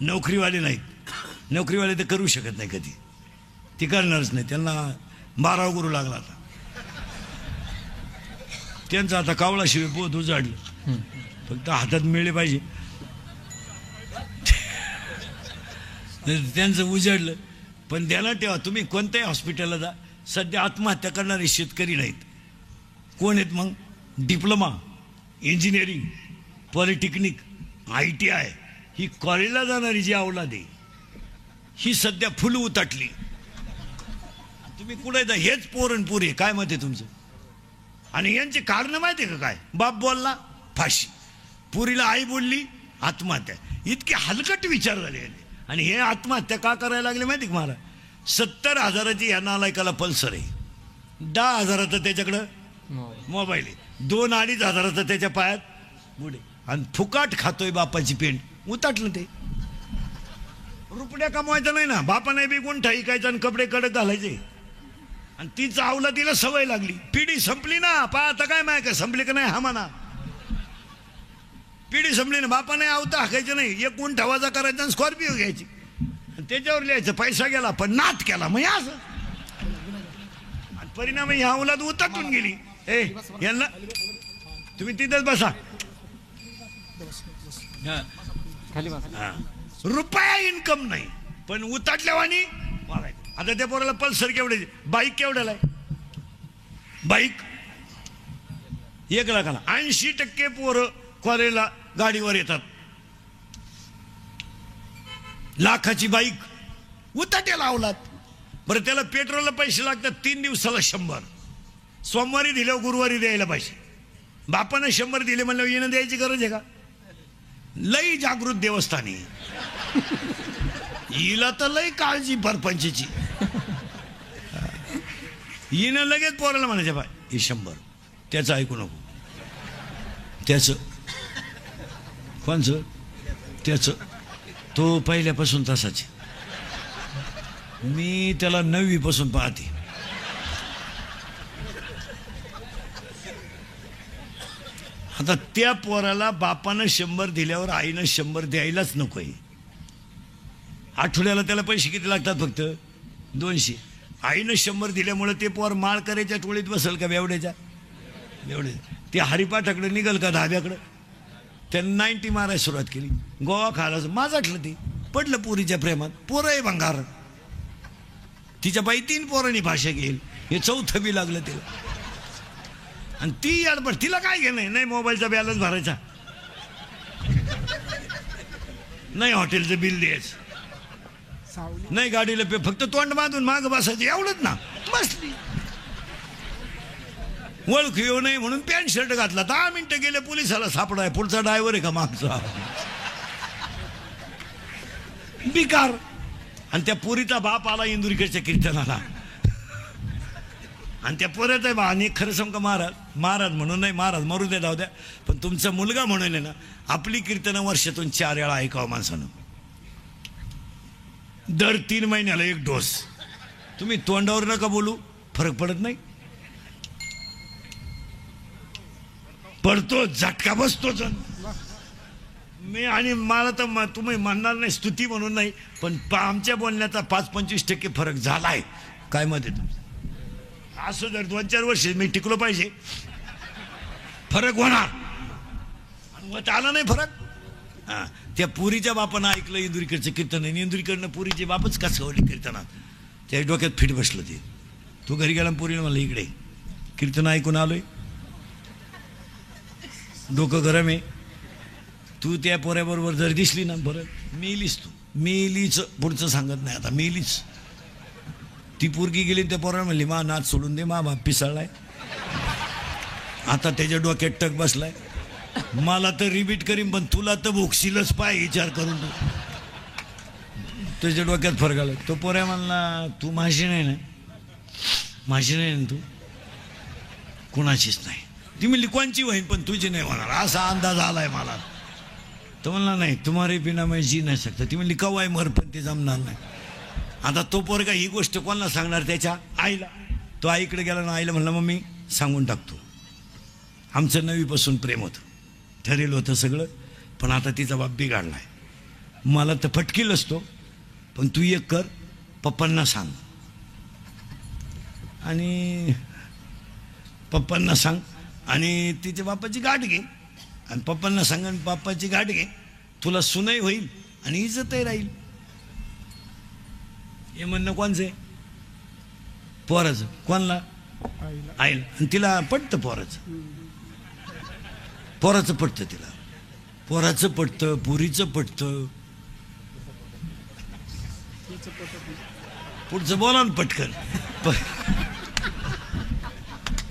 नोकरीवाले नाहीत. नोकरीवाले तर करू शकत नाही कधी, ती करणारच नाही, त्यांना 12 गुरु लागला. आता त्यांचं आता कावळाशिवाय पोत उजाडलं, फक्त हातात मिळले पाहिजे, त्यांचं उजाडलं. पण ध्यानात ठेवा तुम्ही कोणत्याही हॉस्पिटलला जा, सध्या आत्महत्या करणारे शेतकरी नाहीत. कोण आहेत मग, डिप्लोमा, इंजिनिअरिंग, पॉलिटेक्निक, ITI, ही कॉलेजला जाणारी जी अवलाद आहे ही सध्या फुल उताटली. तुम्ही कुठे जा हेच पोरणपुरे, काय मत आहे तुमचं. आणि यांचे कारण माहिती आहे का काय, बाप बोलला फाशी, पुरीला आई बोलली आत्महत्या, इतके हलकट विचार झाले. आणि हे आत्महत्या का करायला लागले माहिती का मला, 70,000ची या नालायकाला पल्सर आहे, 10,000चं त्याच्याकडं मोबाईल आहे, 2-2.5 हजाराचं त्याच्या पायात बुडे, आणि फुकाट खातोय बापाची पेंट. उताटलं ते, रुपड्या कमवायचं नाही ना, बापाने बी गुंठा ऐकायचा आणि कपडे कडक घालायचे. आणि ती चावला, तिला सवय लागली, पिढी संपली ना. आता काय माय का संपली का नाही, हा म्हणा पिढी संपली ना. बापाने आवता हाकायचं नाही, एक गुंठा वाजा करायचा आणि स्कॉर्पिओ घ्यायची, त्याच्यावर लिहायचं पैसा गेला पण नात केला, मग असं. आणि परिणाम ह्या अवलाद उताटून गेली. यांना तुम्ही तिथेच बसा, रुपया इन्कम नाही पण उताटल्यावानी. आता त्या पोराला पल्सर केवढे, बाईक केवढ्याला आहे, बाईक 1 लाखाला. 80% पोरं कॉलेजला गाडीवर येतात, लाखाची बाईक उताट्याला अवलाद. बरं त्याला पेट्रोलला पैसे लागतात 3 दिवसाला 100, सोमवारी दिल्यावर गुरुवारी द्यायला पाहिजे. बापानं 100 दिले म्हणल्यावर येणं द्यायची गरज आहे का. लई जागृत देवस्थानी, हिला तर लई काळजी परपंचीची. हिनं लगेच पोराला म्हणायचं बाय हे 100, त्याचं ऐकू नको, त्याचं कोणचं, त्याचं, तो पहिल्यापासून तसाच. मी त्याला 9वी पासून पाहते. आता त्या पोराला बापानं 100 दिल्यावर आईनं 100 द्यायलाच नकोय. आठवड्याला त्याला पैसे किती लागतात? फक्त 200. आईनं 100 दिल्यामुळे ते पोर माळकऱ्याच्या टोळीत बसल का बेवड्याच्या? ते हरिपाठाकडे निघल का धाब्याकडं? त्यानं 90 मारायला सुरुवात केली. गोवा खायला माझाटलं ते, पडलं पोरीच्या प्रेमात. पोरं आहे भंगार. तिच्या बाई 3 पोरांनी भाषा घेईल, हे 4थं बी लागलं तिला. आणि ती याडपड, तिला काय घेणं नाही मोबाईलचा बॅलन्स भरायचा, नाही हॉटेलचं बिल द्यायचं, सावली नाही गाडीला पे, फक्त तोंड बांधून माग बसायचं एवढंच ना. बसली. ओळख येऊ नये म्हणून पॅन्ट शर्ट घातला. 10 मिनिटं गेले पोलिसाला सापडाय. पुढचा ड्रायव्हर आहे का मागचा? बिकार. आणि त्या पोरीचा बाप आला इंदुरीकडच्या कीर्तनाला, आणि त्या पोऱ्याचा बा, आणि खरं सांग का महाराज म्हणून नाही, महाराज मरू दे जाऊ द्या, पण तुमचा मुलगा म्हणून आहे ना, आपली कीर्तनं वर्षातून 4 वेळा ऐकावं माणसानं. दर 3 महिन्याला 1 डोस. तुम्ही तोंडावर नका बोलू, फरक पडत नाही. पडतो, झटका बसतोच. मी आणि मला तर तुम्ही म्हणणार नाही स्तुती म्हणून नाही, पण आमच्या बोलण्याचा 5-25% फरक झालाय. काय मत आहे तुमचं? असं जर 2-4 वर्ष मी टिकलो पाहिजे, फरक होणार. मग आला नाही फरक. हां, त्या पुरीच्या बापानं ऐकलं इंदुरीकडचं कीर्तन, आणि इंदुरीकडनं पुरीचे बापच कसवली कीर्तनात. त्या डोक्यात फिट बसलं ते. तू घरी गेला पुरीनं मला इकडे कीर्तन ऐकून आलोय, डोकं गरम आहे. तू त्या पोऱ्याबरोबर जर दिसली ना, बरं मेलीच तू, मेलीच. पुढचं सांगत नाही आता, मेलीच. ती पोरगी गेली, त्या पोराला म्हणली मा नाच सोडून दे, मा बाप पिसाळलाय. आता त्याच्या डोक्यात टक बसलाय. मला तर रिपीट करीन, पण तुला तर भोगशीलच पाय, विचार करून. तू त्याच्या डोक्यात फरक आला. तो पोऱ्या म्हणला तू माझी नाही ना, माझी नाही ना, तू कुणाचीच नाही. ती म्हणली कोणची होईन, पण तुझी नाही होणार, असा अंदाज आलाय मला. तो म्हणला नाही, तुम्हारे बिना मैं जी नाही शकता. ती म्हणली कवाय मर, पण ते जमणार नाही. आता तो पोरगा ही गोष्ट कोणाला सांगणार? त्याच्या आईला. तो आईकडे गेला ना, आईला म्हणला मम्मी सांगून टाकतो, आमचं 9वीपासून प्रेम होतं, ठरेल होतं सगळं, पण आता तिचा बाप बिघडलाय. मला तर फटकील असतो, पण तू एक कर, पप्पांना सांग, आणि पप्पांना सांग, आणि तिच्या बापाची गाठ घे, आणि पप्पांना सांग, आणि बापाची गाठ घे. तुला सुनही होईल आणि इज्जतही राहील. हे म्हणणं कोणचं आहे? पोराचं. कोणला? आईला. आईला. आणि तिला पटतं पोराचं. पोराचं पटतं तिला, पोराचं पटतं, पुरीचं पटतं. पुढचं बोला ना पटकन.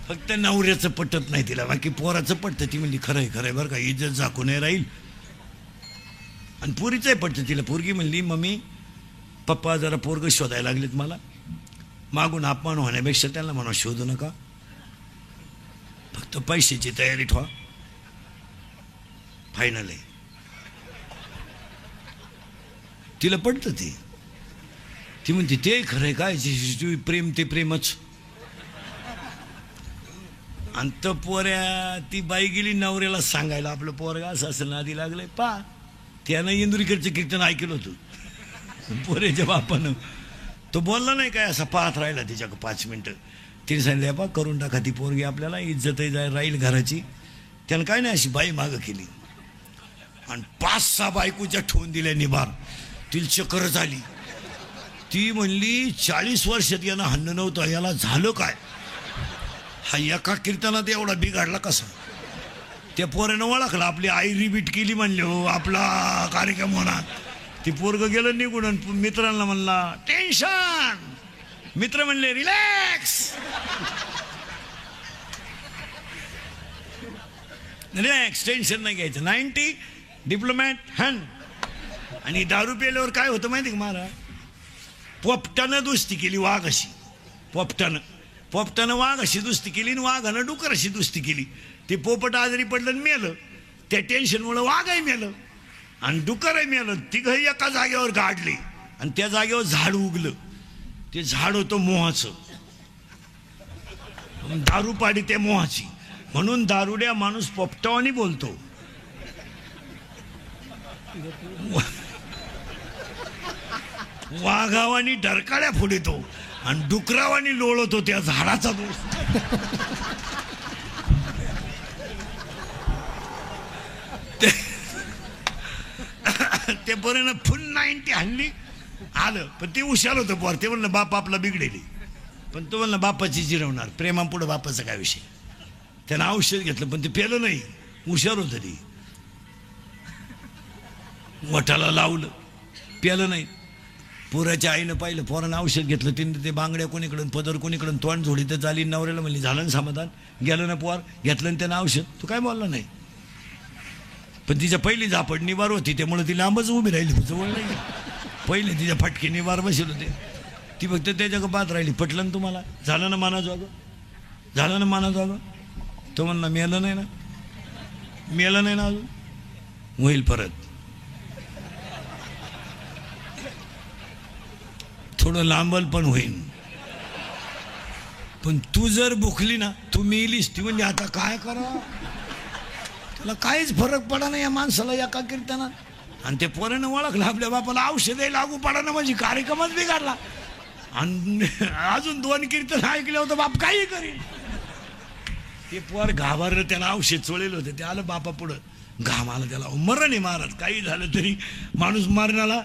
फक्त नवऱ्याचं पटत नाही तिला, बाकी पोराचं पटतं. ती म्हणली खरंय खरंय बरं का, इज्जत झाकूनही राहील. आणि पुरीचंही पटतं तिला. पोरगी म्हणली मम्मी पप्पा जरा पोरग शोधायला लागलेत मला, मागून अपमान होण्यापेक्षा त्यांना म्हणा शोधू नका, फक्त पैशाची तयारी ठेवा, फायनल आहे. तिला पटतं ते. ती म्हणते ते खरंय काय, प्रेम ते प्रेमच. आणि तो पोऱ्या, ती बाई गेली नवऱ्याला सांगायला, आपलं पोरगा असं असं नादी लागलंय पा. त्यानं इंदुरीकडचं कीर्तन ऐकलं होतं पोरेच्या बापानं. तो बोलला नाही काय, असा पाहत राहिला तिच्या 5 मिनिटं. तिने सांगितलं पा करून टाका, ती पोरगी आपल्याला इज्जतही राहील घराची. त्यानं काय नाही अशी बाई मागं केली, आणि 5-6 बायकोच्या ठेवून दिल्या निभार. तिला चक्कर झाली. ती म्हणली 40 वर्षात यानं हन्न नव्हतं, याला झालं काय? हा एका कीर्तनात एवढा बिघडला कसा? त्या पोरानं ओळखला, आपली आई रिपीट केली म्हणले हो आपला कार्यक्रम होणार. ती पोरग गेलं निघून, मित्रांना म्हणला टेन्शन. मित्र म्हणले रिलॅक्स, रिलॅक्स, टेन्शन नाही घ्यायचं. 90 डिप्लोमॅट हॅन. आणि दारू प्यायल्यावर काय होतं माहिती का महाराज? पोपटानं दुस्ती केली वाघाशी. पोपटानं वाघाशी दुस्ती केली, आणि वाघानं डुकराशी दुस्ती केली. ते पोपट आजारी पडलं आणि मेलं. त्या टेन्शनमुळे वाघही मेलं आणि डुकरही मेलं. तिघही एका जागेवर गाडले, आणि त्या जागेवर झाड उगलं. ते झाड होतं मोहाचं. दारू पाडी त्या मोहाची, म्हणून दारुड्या माणूस पोपटावानी बोलतो. वाघावानी डरकाळ्या फोडितो आणि डुकरावानी लोळतो त्या झाडाचा दोष. ते बरं फुल 90 हल्ली आलं, पण ते हुशार होतं पोर. ते म्हणलं बाप आपला बिघडेली, पण तो म्हणलं बापाची जिरवणार, प्रेमापुढे बापाचा काय विषय. त्यानं औषध घेतलं पण ते पेलं नाही, हुशार होतं ती. वठाला लावलं, पेलं नाही. पोराच्या आईनं पाहिलं, पोरानं औषध घेतलं, तिने ते बांगड्या कोणीकडून पदर कोणीकडून तोंड झोडी तर झाली. नवऱ्याला म्हणली झालं ना समाधान, गेलं ना पोर, घेतलं ना त्यानं औषध. तू काय बोलला नाही, पण तिच्या पहिली झापड निवार होती त्यामुळे ती लांबच उभी राहिली, जवळ नाही. पहिले तिच्या फटके निवार बसेल होते, ती फक्त त्याच्या बाद राहिली. पटलं ना तुम्हाला, झालं ना माना जोगं, झालं ना माना जोगं. तो म्हणला मेलं नाही ना, मेलं नाही ना अजून, होईल परत. थोडं लांबल पण होईल, पण तू जर भुकली ना, तू मेलीस. ती म्हणजे आता काय करा, त्याला काहीच फरक पडा नाही या माणसाला एका कीर्तनात. आणि ते पोरानं ओळखलं आपल्या बापाला, औषधही लागू पडा ना, म्हणजे कार्यक्रमच बिघडला. आणि अजून 2 कीर्तन ऐकले होतं, बाप काही करील. ते पोर घाबरलं, त्याला औषध चोळेल होतं, ते आलं बापा पुढं, घाम आला त्याला. मरण आहे महाराज, काही झालं तरी माणूस मरणाला.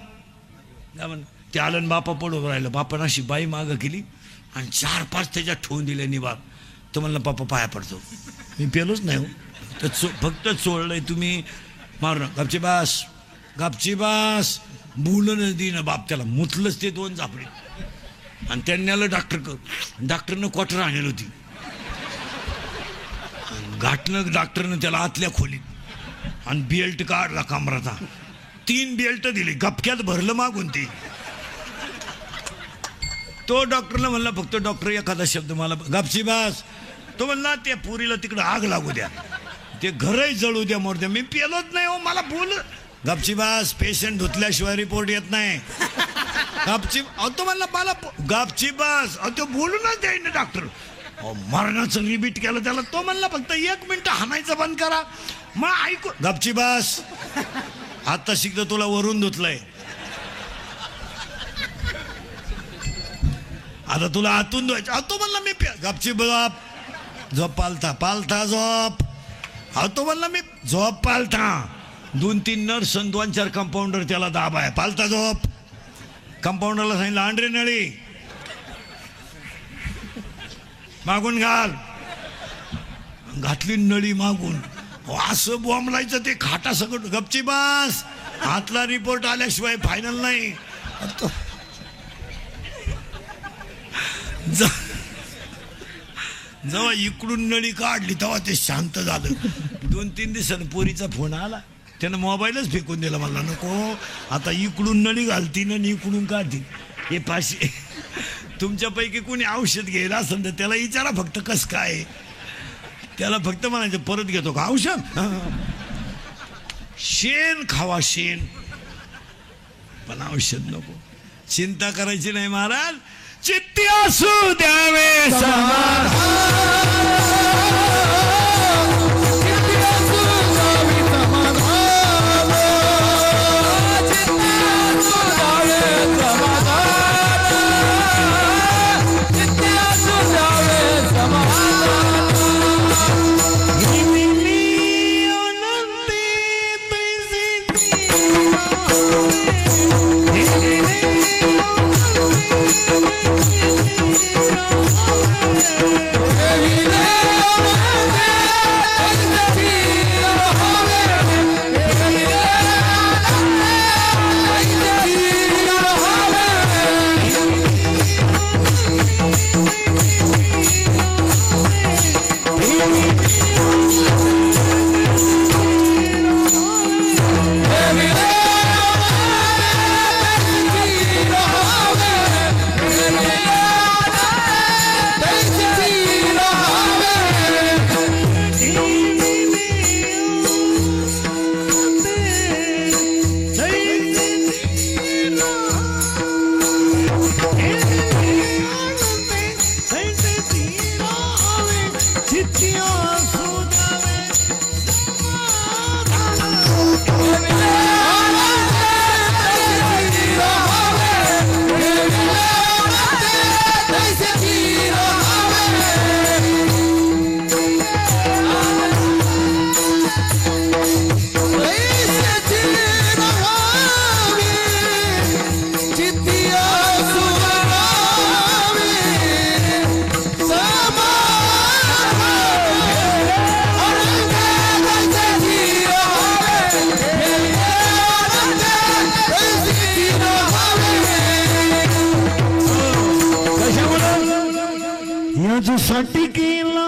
ते आलं आणि बापा पुढं राहिलं. बापानं अशी बाई मागं केली आणि 4-5 त्याच्यात ठेवून दिले निवार. तो म्हणला बापा पाया पडतो, मी पेलोच नाही हो, तर फक्त चोळलंय, तुम्ही मारू नका. गपची बास, गपची बास. बोलून देईन बाप, त्याला मुतलंच ते 2 झापडी. आणि त्यांनी आलं डॉक्टरनं क्वार्टर आणली होती, घाटलं डॉक्टरनं त्याला आतल्या खोलीत आणि बेल्ट काढला कमराचा. 3 बेल्ट दिली, गपक्यात भरलं मागून ती. तो डॉक्टरला म्हणला फक्त डॉक्टर एखादा शब्द मला, गपची बास. तो म्हणला त्या पुरीला तिकडं आग लागू द्या, ते घरही जळू द्या, मोर द्या, मी पेलोच नाही हो, मला बोल. गपची बास, पेशंट धुतल्याशिवाय रिपोर्ट येत नाही. गपची. तो म्हणला मला गपची बास. तो बोलूनच द्याय ना डॉक्टर. मरणाचं रिपीट केलं त्याला. तो म्हणला फक्त 1 मिनिट हाणायचं बंद करा, मग ऐकू. गपची बास, आता शिकतो तुला वरून धुतलंय, आता तुला आतून धुवायचं. तो म्हणला मी गपची बाप, झोप पालथा पालथा झोप. तो म्हणला मी झोप पालथा. 2-3 नर्स 2-4 कंपाऊंडर त्याला दाब आहे, पालथा झोप. कंपाऊंडरला सांगितलं अंडरे नळी मागून घाल, घातली नळी मागून. असं बॉम्बलायचं ते खाटा सगळं. गपची बास, आतला रिपोर्ट आल्याशिवाय फायनल नाही. जेव्हा इकडून नळी काढली तेव्हा ते शांत झालं. 2-3 दिवसानं पोरीचा फोन आला, त्यानं मोबाईलच फेकून दिला. मला नको, आता इकडून नळी घालतीन आणि इकडून काढतील. हे 500. तुमच्यापैकी कोणी औषध घ्यायला असेल तर त्याला विचारा फक्त कसं काय. त्याला फक्त म्हणायचं परत घेतो का औषध. शेण खावा शेण, पण औषध नको. चिंता करायची नाही महाराज, चित्ती असू द्यावे माझ्यासाठी केला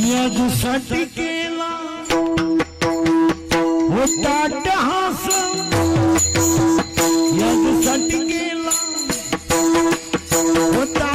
यासाठी केला होता हास यासाठी केला होता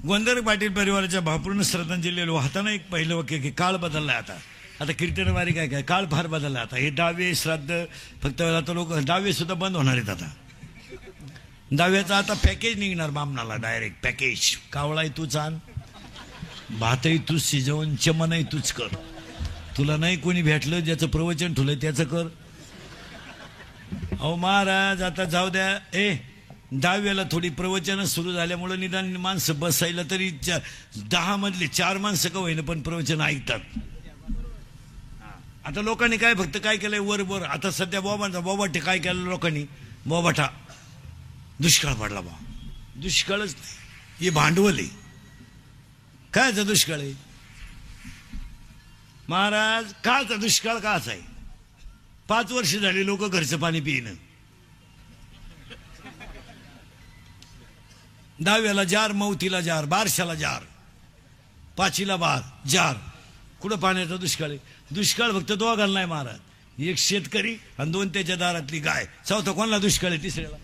गोंधळ पाटील परिवाराच्या भावपूर्ण श्रद्धांजली वाहताना एक पहिलं वाक्य की काळ बदललाय आता कीर्तनवारी काय काय काळ फार बदलला आता हे डावे श्राद्ध फक्त आता लोक डावे सुद्धा बंद होणार आहेत आता डाव्याचा आता पॅकेज निघणार बामणाला डायरेक्ट पॅकेज कावळाही तूच आण भातही तूच शिजवून चमनही तूच कर तुला नाही कोणी भेटलं ज्याचं प्रवचन ठुलं त्याचं कर अहो महाराज आता जाऊ द्या दहाव्याला थोडी प्रवचन सुरू झाल्यामुळे निदान माणसं बसायला तरी 10 मधले 4 माणसं का होईना पण प्रवचन ऐकतात आता लोकांनी काय फक्त काय केलंय वर आता सध्या बोबाटे काय केलं लोकांनी बोबाटा दुष्काळ पडला बा दुष्काळच नाही हे भांडवल आहे कायचा दुष्काळ आहे महाराज काचा दुष्काळ काच आहे 5 वर्ष झाली लोक घरचं पाणी पिणं 10व्याला जार मौतीला जार बारशाला जार 5ला बार जार कुठं पाण्याचा दुष्काळ आहे दुष्काळ फक्त दोघांना नाही महाराज एक शेतकरी आणि 2 त्याच्या दारातली गाय चौथा कोणाला दुष्काळ आहे तिसऱ्याला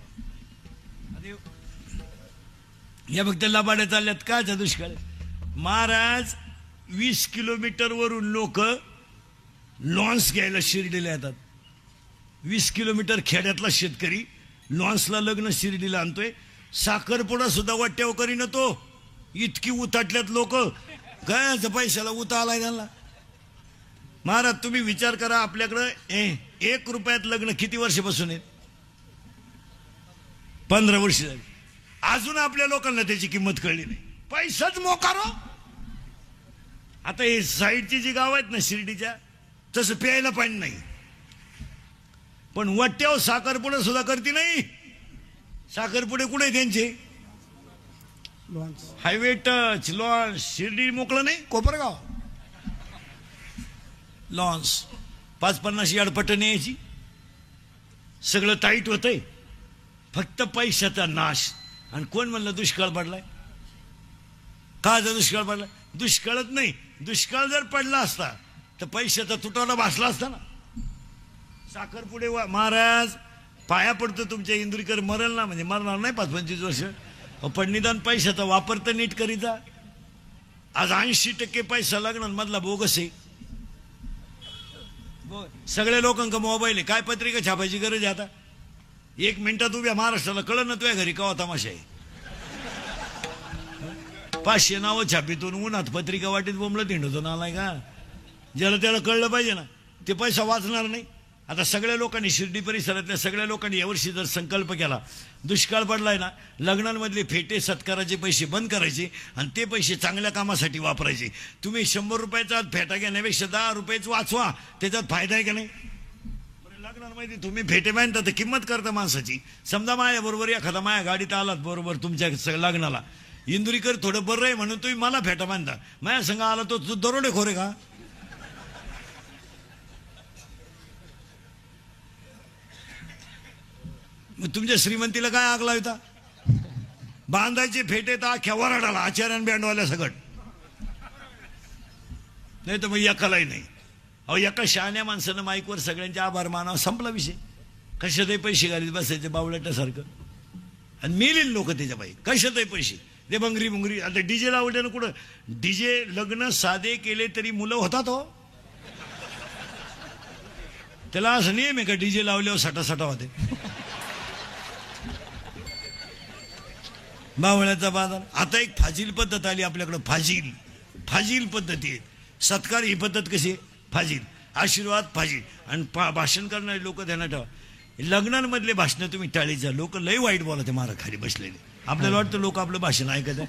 या फक्त लबाड्या चालल्यात कायचा दुष्काळ आहे महाराज 20 किलोमीटर वरून लोक लॉन्स घ्यायला शिर्डीला येतात 20 किलोमीटर खेड्यातला शेतकरी लॉन्सला लग्न शिर्डीला आणतोय साखरपुडा सुद्धा वाट्यावर करीन तो इतकी उताटल्यात लोक काय पैशाला उता आलाय त्यांना महाराज तुम्ही विचार करा आपल्याकडं 1 रुपयात लग्न किती वर्षापासून आहे 15 वर्ष झाली अजून आपल्या लोकांना त्याची किंमत कळली नाही पैसाच मोकारो आता हे साईडची जी गाव आहेत ना शिर्डीच्या तसं प्यायला पाणी नाही पण वाट्यावर साखरपुडा सुद्धा करते नाही साखरपुडे कुठे त्यांचे? लॉन्च. हायवे टच, लॉन्स, शिर्डी मोकळं नाही, कोपरगाव लॉन्स. 5-50 यार्ड पटन यायची, सगळं टाईट होतंय, फक्त पैशाचा नाश. आणि कोण म्हणलं दुष्काळ पडलाय? का दुष्काळ पडलाय? दुष्काळच नाही, दुष्काळ जर पडला असता तर पैशाचा तुटवडा भासला असता ना. साखरपुडे महाराज पाया पडतो तुमच्या, इंदुरीकर मरल ना, म्हणजे मरणार नाही 5-25 वर्ष, पण निदान पैशाचा वापर तर नीट करीता. आज 80% पैसा लग्नांमधला बोगस आहे. सगळ्या लोकांका मोबाईल आहे, काय पत्रिका छापायची गरज आहे आता? 1 मिनिटात उभ्या महाराष्ट्राला कळलं ना तुझ्या घरी कवा तमाशा आहे. 500 नावं छापीतून उन्हात पत्रिका वाटीत बोंबलं तिंडतो नालाय का? ज्याला त्याला कळलं पाहिजे ना, ते पैसा वाचणार नाही. आता सगळ्या लोकांनी, शिर्डी परिसरातल्या सगळ्या लोकांनी यावर्षी जर संकल्प केला, दुष्काळ पडलाय ना, लग्नांमधले फेटे सत्काराचे पैसे बंद करायचे आणि ते पैसे चांगल्या कामासाठी वापरायचे. तुम्ही 100 रुपयाचा फेटा घेण्यापेक्षा 10 रुपयेच वाचवा, त्याच्यात फायदा आहे का नाही? लग्नांमध्ये तुम्ही फेटे बांधता तर किंमत करता माणसाची. समजा माझ्या बरोबर एखादा माझ्या गाडीत आलात बरोबर तुमच्या लग्नाला, इंदुरीकर थोडं बरं आहे म्हणून तुम्ही मला फेटा बांधता, माझ्या संग आला तो दरोडेखोर आहे का? मग तुमच्या श्रीमंतीला काय आग लावता? बांधायचे फेटे तर अख्ख्या वराडाला, आचार्यान बँडवाल्या सगट, नाही तर मग एकालाही नाही. अहो, एका शहाण्या माणसानं माईकवर सगळ्यांचे आभार मानावं, संपला विषय. कशातही पैसे घालीत बसायचे बावळटासारखं, आणि मेलेले लोक त्याच्या बाई कशातही पैसे ते बंगरी बुंगरी. आता डीजे लावले ना, कुठं डीजे लग्न साधे केले तरी मुलं होतात हो. त्याला असं नियम आहे का डीजे लावल्यावर सटासटा होते? बावळ्याचा बाजार. आता एक फाजील पद्धत आली आपल्याकडं, फाजील पद्धती आहे. सत्कार ही पद्धत कशी आहे? फाजील. आशीर्वाद फाजील. आणि भाषण करणारे लोक ध्यानात ठेवा, लग्नांमधले भाषण तुम्ही टाळीचा. लोक लय वाईट बोलते मारा खाली बसलेले. आपल्याला वाटतं लोक आपलं भाषण ऐकत आहे.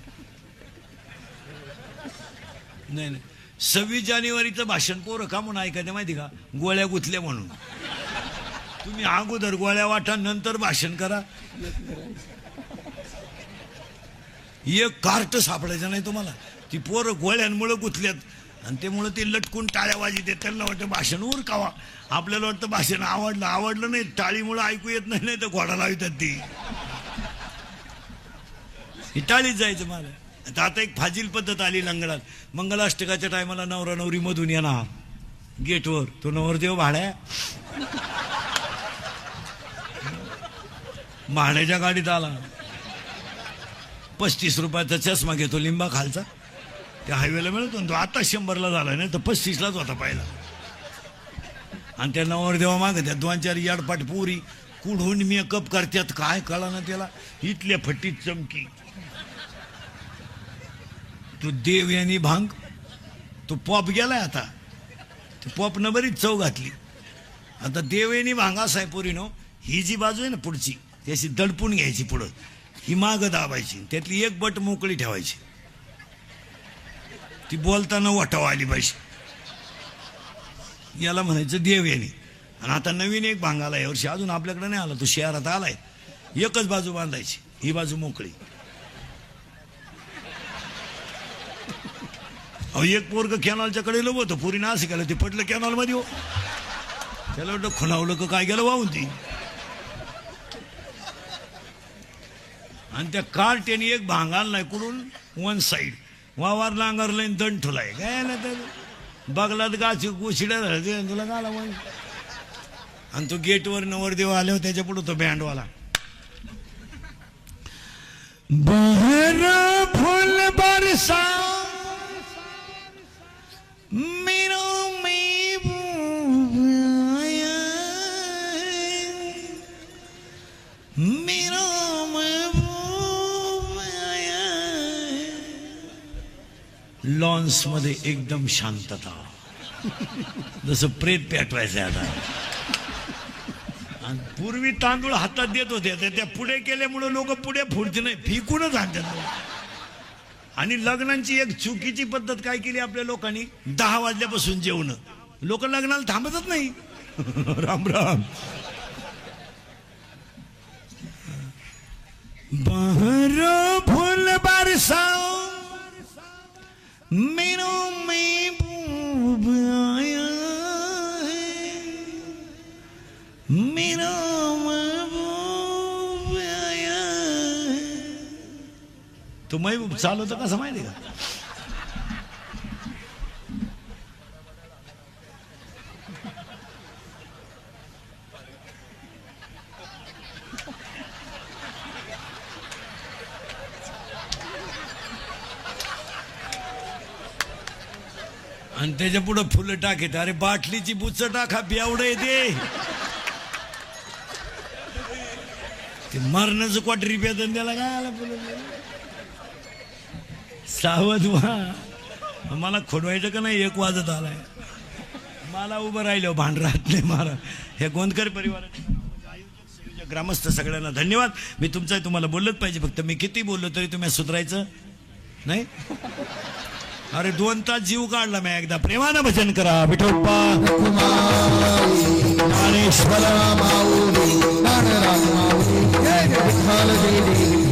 नाही नाही, 26 जानेवारीचं भाषण पोरं का म्हणून ऐकायचं माहिती का? गोळ्या गुथल्या म्हणून. तुम्ही अगोदर गोळ्या वाटा, नंतर भाषण करा. एक कार्ट सापडायचं नाही तुम्हाला. ती पोरं गोळ्यांमुळं गुथल्यात आणि त्यामुळं ते लटकून टाळ्या वाजित. त्यांना वाटतं भाषण उरकावा. आपल्याला वाटतं भाषण आवडलं नाही, टाळीमुळं ऐकू येत नाही, तर घोडा लावतात ती. ही टाळीच जायचं मला. आता एक फाजील पद्धत आली लंगडात. मंगलाष्टकाच्या टायमाला नवरा नवरी मधून येणार गेटवर, तो नवरदेव भाड्या भाड्याच्या गाडीत आला, 35 रुपयाचा चष्मा घेतो लिंबा खालचा, त्या हायवेला मिळतो. तो आता 100ला झाला, नाही तर 35लाच होता पहिला. आणि त्या नवरदेवा मागे त्या 2-4 याडपाट पोरी कुढून मेकअप करतात, काय कळा ना त्याला. इथल्या फट्टीत चमकी. तो देव यांनी भांग, तो पॉप गेलाय आता. ते पॉपनं बरीच चव घातली. आता देव यांनी भांग असा आहे पोरीनो. ही जी बाजू आहे ना पुढची, ती अशी दडपून घ्यायची पुढं, ही मागं दाबायची, त्यातली एक बट मोकळी ठेवायची. ती बोलताना वाटावं आली पाहिजे. याला म्हणायचं देव यांनी. आणि आता नवीन एक भांग आला यावर्षी, अजून आपल्याकडे नाही आला, तो शहरात आलाय. एकच बाजू बांधायची, ही बाजू मोकळी. अहो, एक पोरग कॅनॉलच्या कडेला होतं, पुरी ना असं केलं, ते पडलं कॅनॉल मध्ये. हो, त्याला वाटतं खुणावलं का काय गेलं वाहून ती. आणि त्या कार्टेने एक भांग आणलाय कुठून, वन साईड वावर नांगरलाय, दंड ठुलाय. काय ना तर बगलात गाची गोशिड्या झाल्या तुला गाला. आणि तो गेटवर नवरदेव आले होते, त्याच्या पुढे तो बँडवाला. बहरा फूल बरसा मेरा महबूब आया, मेरा महबूब आया. लॉन्स मध्ये एकदम शांतता, जसं प्रेत पेटवायचं आता. आणि पूर्वी तांदूळ हातात देत होते, त्या पुढे केल्यामुळे लोक पुढे फुडते नाही, फिकूनच आणतात. आणि लग्नांची एक चुकीची पद्धत काय केली आपल्या लोकांनी, 10 वाजल्यापासून जेवण. लोक लग्नाला थांबतच नाही. राम राम. बहरो फूल बरसाओ मेरा महबूब आया है, मेरा महबूब आया है. तो महबूब चालवतो कसा माहिती का? आणि त्याच्या पुढे फुलं टाकेत. अरे बाटलीची बुच्च टाका बेवडं येते ते मरणाचं क्वार्टर रुपया त्याला काय आला फुलं. सावध व्हा, मला खोडवायचं का नाही. 1 वाजत आलाय, मला उभं राहिलं भांड राहत नाही मला. हे गोंदकर परिवाराचे ग्रामस्थ सगळ्यांना धन्यवाद. मी तुम्हाला बोललंच पाहिजे, फक्त मी किती बोललो तरी तुम्ही सुधरायचं नाही. अरे 2 तास जीव काढला मी. एकदा प्रेमानं भजन करा. विठोबा ज्ञानेश्वर माऊली, ज्ञानराज माऊली, जय विठ्ठल जय देवी.